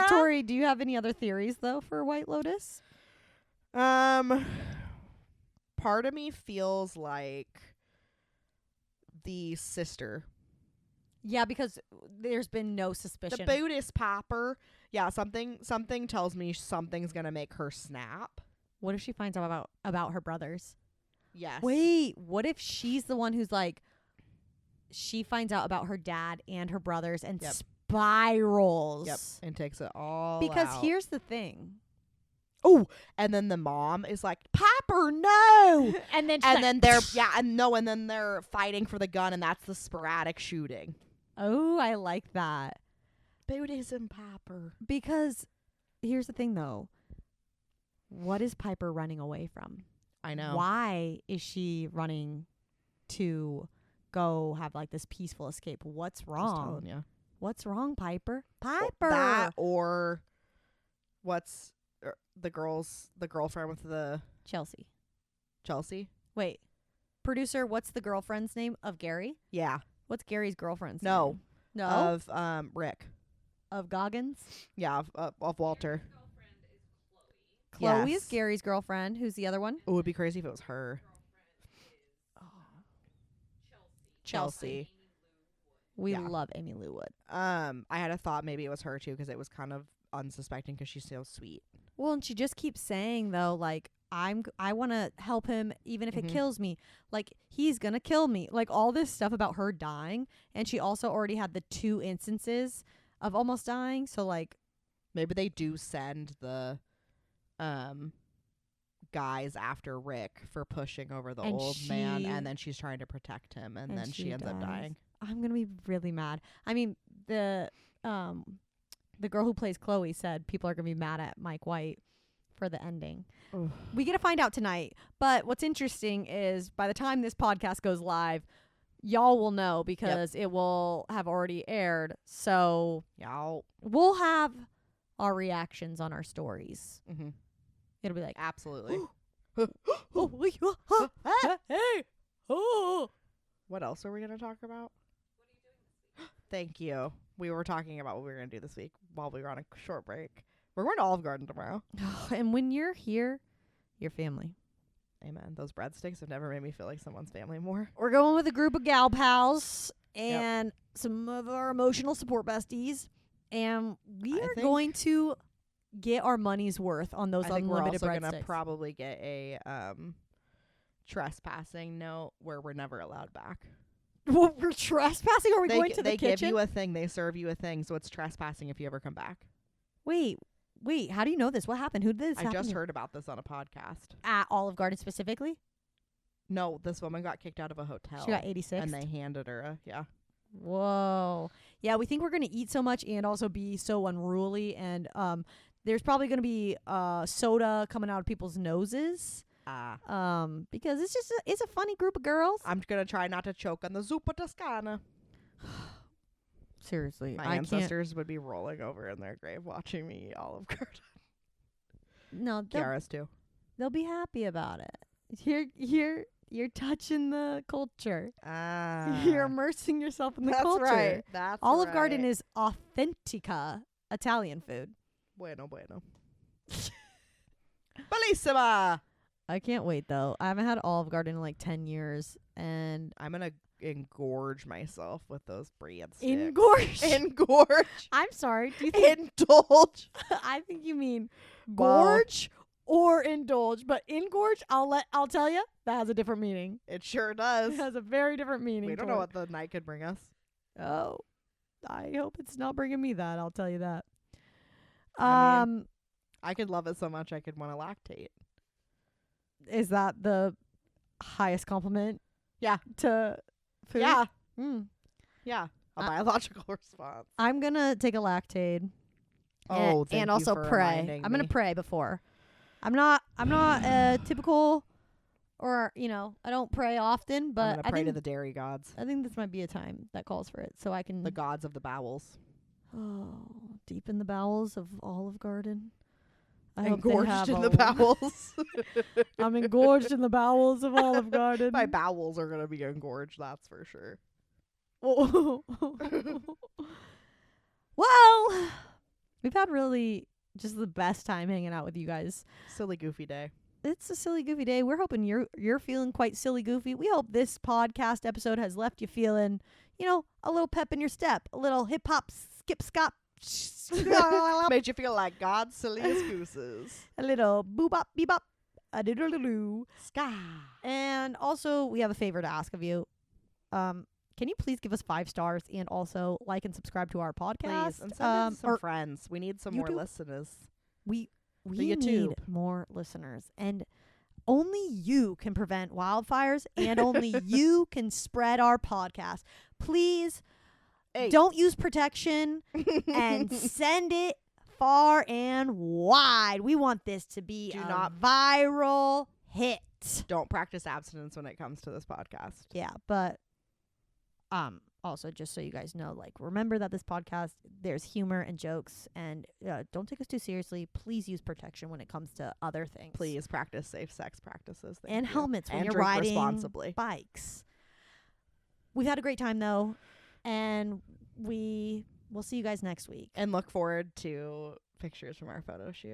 Speaker 2: Tori, do you have any other theories though for White Lotus?
Speaker 1: Part of me feels like the sister,
Speaker 2: Yeah, because there's been no suspicion.
Speaker 1: the Buddhist popper. Yeah, something tells me something's gonna make her snap.
Speaker 2: What if she finds out about her brothers?
Speaker 1: Yes.
Speaker 2: Wait, what if she's the one who's like, she finds out about her dad and her brothers and
Speaker 1: Yep.
Speaker 2: spirals?
Speaker 1: Yep. And takes it all
Speaker 2: Because
Speaker 1: out.
Speaker 2: here's the thing.
Speaker 1: Oh, and then the mom is like, Popper, no.
Speaker 2: And then
Speaker 1: And then they're fighting for the gun, and that's the sporadic shooting.
Speaker 2: oh, I like that.
Speaker 1: Buddhism, Popper.
Speaker 2: Because here's the thing though. What is Piper running away from?
Speaker 1: I know.
Speaker 2: Why is she running to go have like this peaceful escape? What's
Speaker 1: Just
Speaker 2: wrong?
Speaker 1: telling ya.
Speaker 2: What's wrong, Piper?
Speaker 1: Or
Speaker 2: Piper.
Speaker 1: that, or what's the girlfriend with the
Speaker 2: Chelsea.
Speaker 1: Chelsea?
Speaker 2: Wait. Producer, what's the girlfriend's name of Gary?
Speaker 1: Yeah.
Speaker 2: What's Gary's girlfriend's
Speaker 1: No.
Speaker 2: name? No.
Speaker 1: Of Rick.
Speaker 2: Of Goggins?
Speaker 1: Yeah, of Walter.
Speaker 2: Chloe
Speaker 1: Yes.
Speaker 2: is Gary's girlfriend. Who's the other one?
Speaker 1: It would be crazy if it was her. Chelsea.
Speaker 2: We
Speaker 1: Yeah.
Speaker 2: love Amy Lou Wood.
Speaker 1: I had a thought maybe it was her too, because it was kind of unsuspecting because she's so sweet.
Speaker 2: Well, and she just keeps saying though, like, I want to help him even if it
Speaker 1: Mhm.
Speaker 2: kills me. Like, he's going to kill me. Like, all this stuff about her dying. And she also already had the 2 instances of almost dying. So, like,
Speaker 1: Maybe they do send the guys after Rick for pushing over the
Speaker 2: And
Speaker 1: old man,
Speaker 2: she-
Speaker 1: and then she's trying to protect him, and then she ends up
Speaker 2: dies.
Speaker 1: dying.
Speaker 2: I'm going to be really mad. I mean, the girl who plays Chloe said people are going to be mad at Mike White for the ending.
Speaker 1: Ugh.
Speaker 2: We get to find out tonight. But what's interesting is by the time this podcast goes live, y'all will know because it will have already aired. So
Speaker 1: Yeah.
Speaker 2: we'll have our reactions on our stories.
Speaker 1: Mm-hmm.
Speaker 2: It'll be like,
Speaker 1: Absolutely.
Speaker 2: hey, oh.
Speaker 1: What else are we going to talk about? Thank you. We were talking about what we were going to do this week while we were on a short break. We're going to Olive Garden tomorrow.
Speaker 2: And when you're here, you're family.
Speaker 1: Amen. Those breadsticks have never made me feel like someone's family more.
Speaker 2: We're going with a group of gal pals and some of our emotional support besties. And we
Speaker 1: I
Speaker 2: are
Speaker 1: think-
Speaker 2: going to get our money's worth on those
Speaker 1: I think we're
Speaker 2: unlimited
Speaker 1: also going to
Speaker 2: breadsticks.
Speaker 1: probably get a trespassing note where we're never allowed back.
Speaker 2: Well, we're trespassing? Or are we
Speaker 1: They
Speaker 2: going to the
Speaker 1: they give
Speaker 2: kitchen?
Speaker 1: you a thing. They serve you a thing. So it's trespassing if you ever come back.
Speaker 2: Wait, how do you know this? What happened? Who did this
Speaker 1: I
Speaker 2: happen
Speaker 1: just
Speaker 2: to?
Speaker 1: heard about this on a podcast.
Speaker 2: At Olive Garden specifically?
Speaker 1: No, this woman got kicked out of a hotel.
Speaker 2: She got 86.
Speaker 1: And they handed her a, yeah.
Speaker 2: Whoa. Yeah, we think we're going to eat so much and also be so unruly. And there's probably going to be soda coming out of people's noses. Because it's a funny group of girls.
Speaker 1: I'm going to try not to choke on the zuppa Toscana.
Speaker 2: Seriously.
Speaker 1: My ancestors would be rolling over in their grave watching me eat Olive Garden.
Speaker 2: No,
Speaker 1: Kiara's too.
Speaker 2: They'll be happy about it. You're touching the culture. You're immersing yourself in the culture.
Speaker 1: Right. That's
Speaker 2: Olive
Speaker 1: right.
Speaker 2: Garden is authentica Italian food.
Speaker 1: Bueno. Bellissima.
Speaker 2: I can't wait though. I haven't had Olive Garden in like 10 years, and
Speaker 1: I'm gonna engorge myself with those breadsticks.
Speaker 2: Engorge. I'm sorry. Do you think
Speaker 1: Indulge?
Speaker 2: I think you mean gorge or indulge, but engorge. I'll tell you that has a different meaning.
Speaker 1: It sure does.
Speaker 2: It has a very different meaning.
Speaker 1: We don't know what the night could bring us.
Speaker 2: Oh, I hope it's not bringing me that. I'll tell you that.
Speaker 1: I could love it so much I could want to lactate.
Speaker 2: Is that the highest compliment?
Speaker 1: Yeah.
Speaker 2: To food?
Speaker 1: Yeah.
Speaker 2: Yeah.
Speaker 1: A biological response.
Speaker 2: I'm gonna take a Lactaid.
Speaker 1: Oh,
Speaker 2: and also pray. I'm gonna pray before. I'm not a typical, or I don't pray often, but
Speaker 1: I'm gonna pray to the dairy gods.
Speaker 2: I think this might be a time that calls for it, so I can.
Speaker 1: The gods of the bowels.
Speaker 2: Oh, deep in the bowels of Olive Garden.
Speaker 1: Engorged in the bowels.
Speaker 2: I'm engorged in the bowels of Olive Garden.
Speaker 1: My bowels are gonna be engorged, that's for sure.
Speaker 2: Well, we've had really just the best time hanging out with you guys.
Speaker 1: Silly goofy day.
Speaker 2: It's a silly goofy day. We're hoping you're feeling quite silly goofy. We hope this podcast episode has left you feeling, a little pep in your step, a little hip hop skip scop.
Speaker 1: Made you feel like God's silliest gooses.
Speaker 2: A little boop-bop, bebop, a doodle-doo.
Speaker 1: Sky.
Speaker 2: And also, we have a favor to ask of you. Can you please give us 5 stars and also like and subscribe to our podcast?
Speaker 1: Please, and send it to some friends. We need some more listeners.
Speaker 2: We need more listeners. And only you can prevent wildfires and only you can spread our podcast. Please don't use protection and send it far and wide. We want this to be a viral hit.
Speaker 1: Don't practice abstinence when it comes to this podcast.
Speaker 2: Yeah, but also just so you guys know, remember that this podcast, there's humor and jokes, and don't take us too seriously. Please use protection when it comes to other things.
Speaker 1: Please practice safe sex practices.
Speaker 2: And helmets when you're riding responsibly. Bikes. We've had a great time though, and we'll see you guys next week.
Speaker 1: And look forward to pictures from our photo shoot.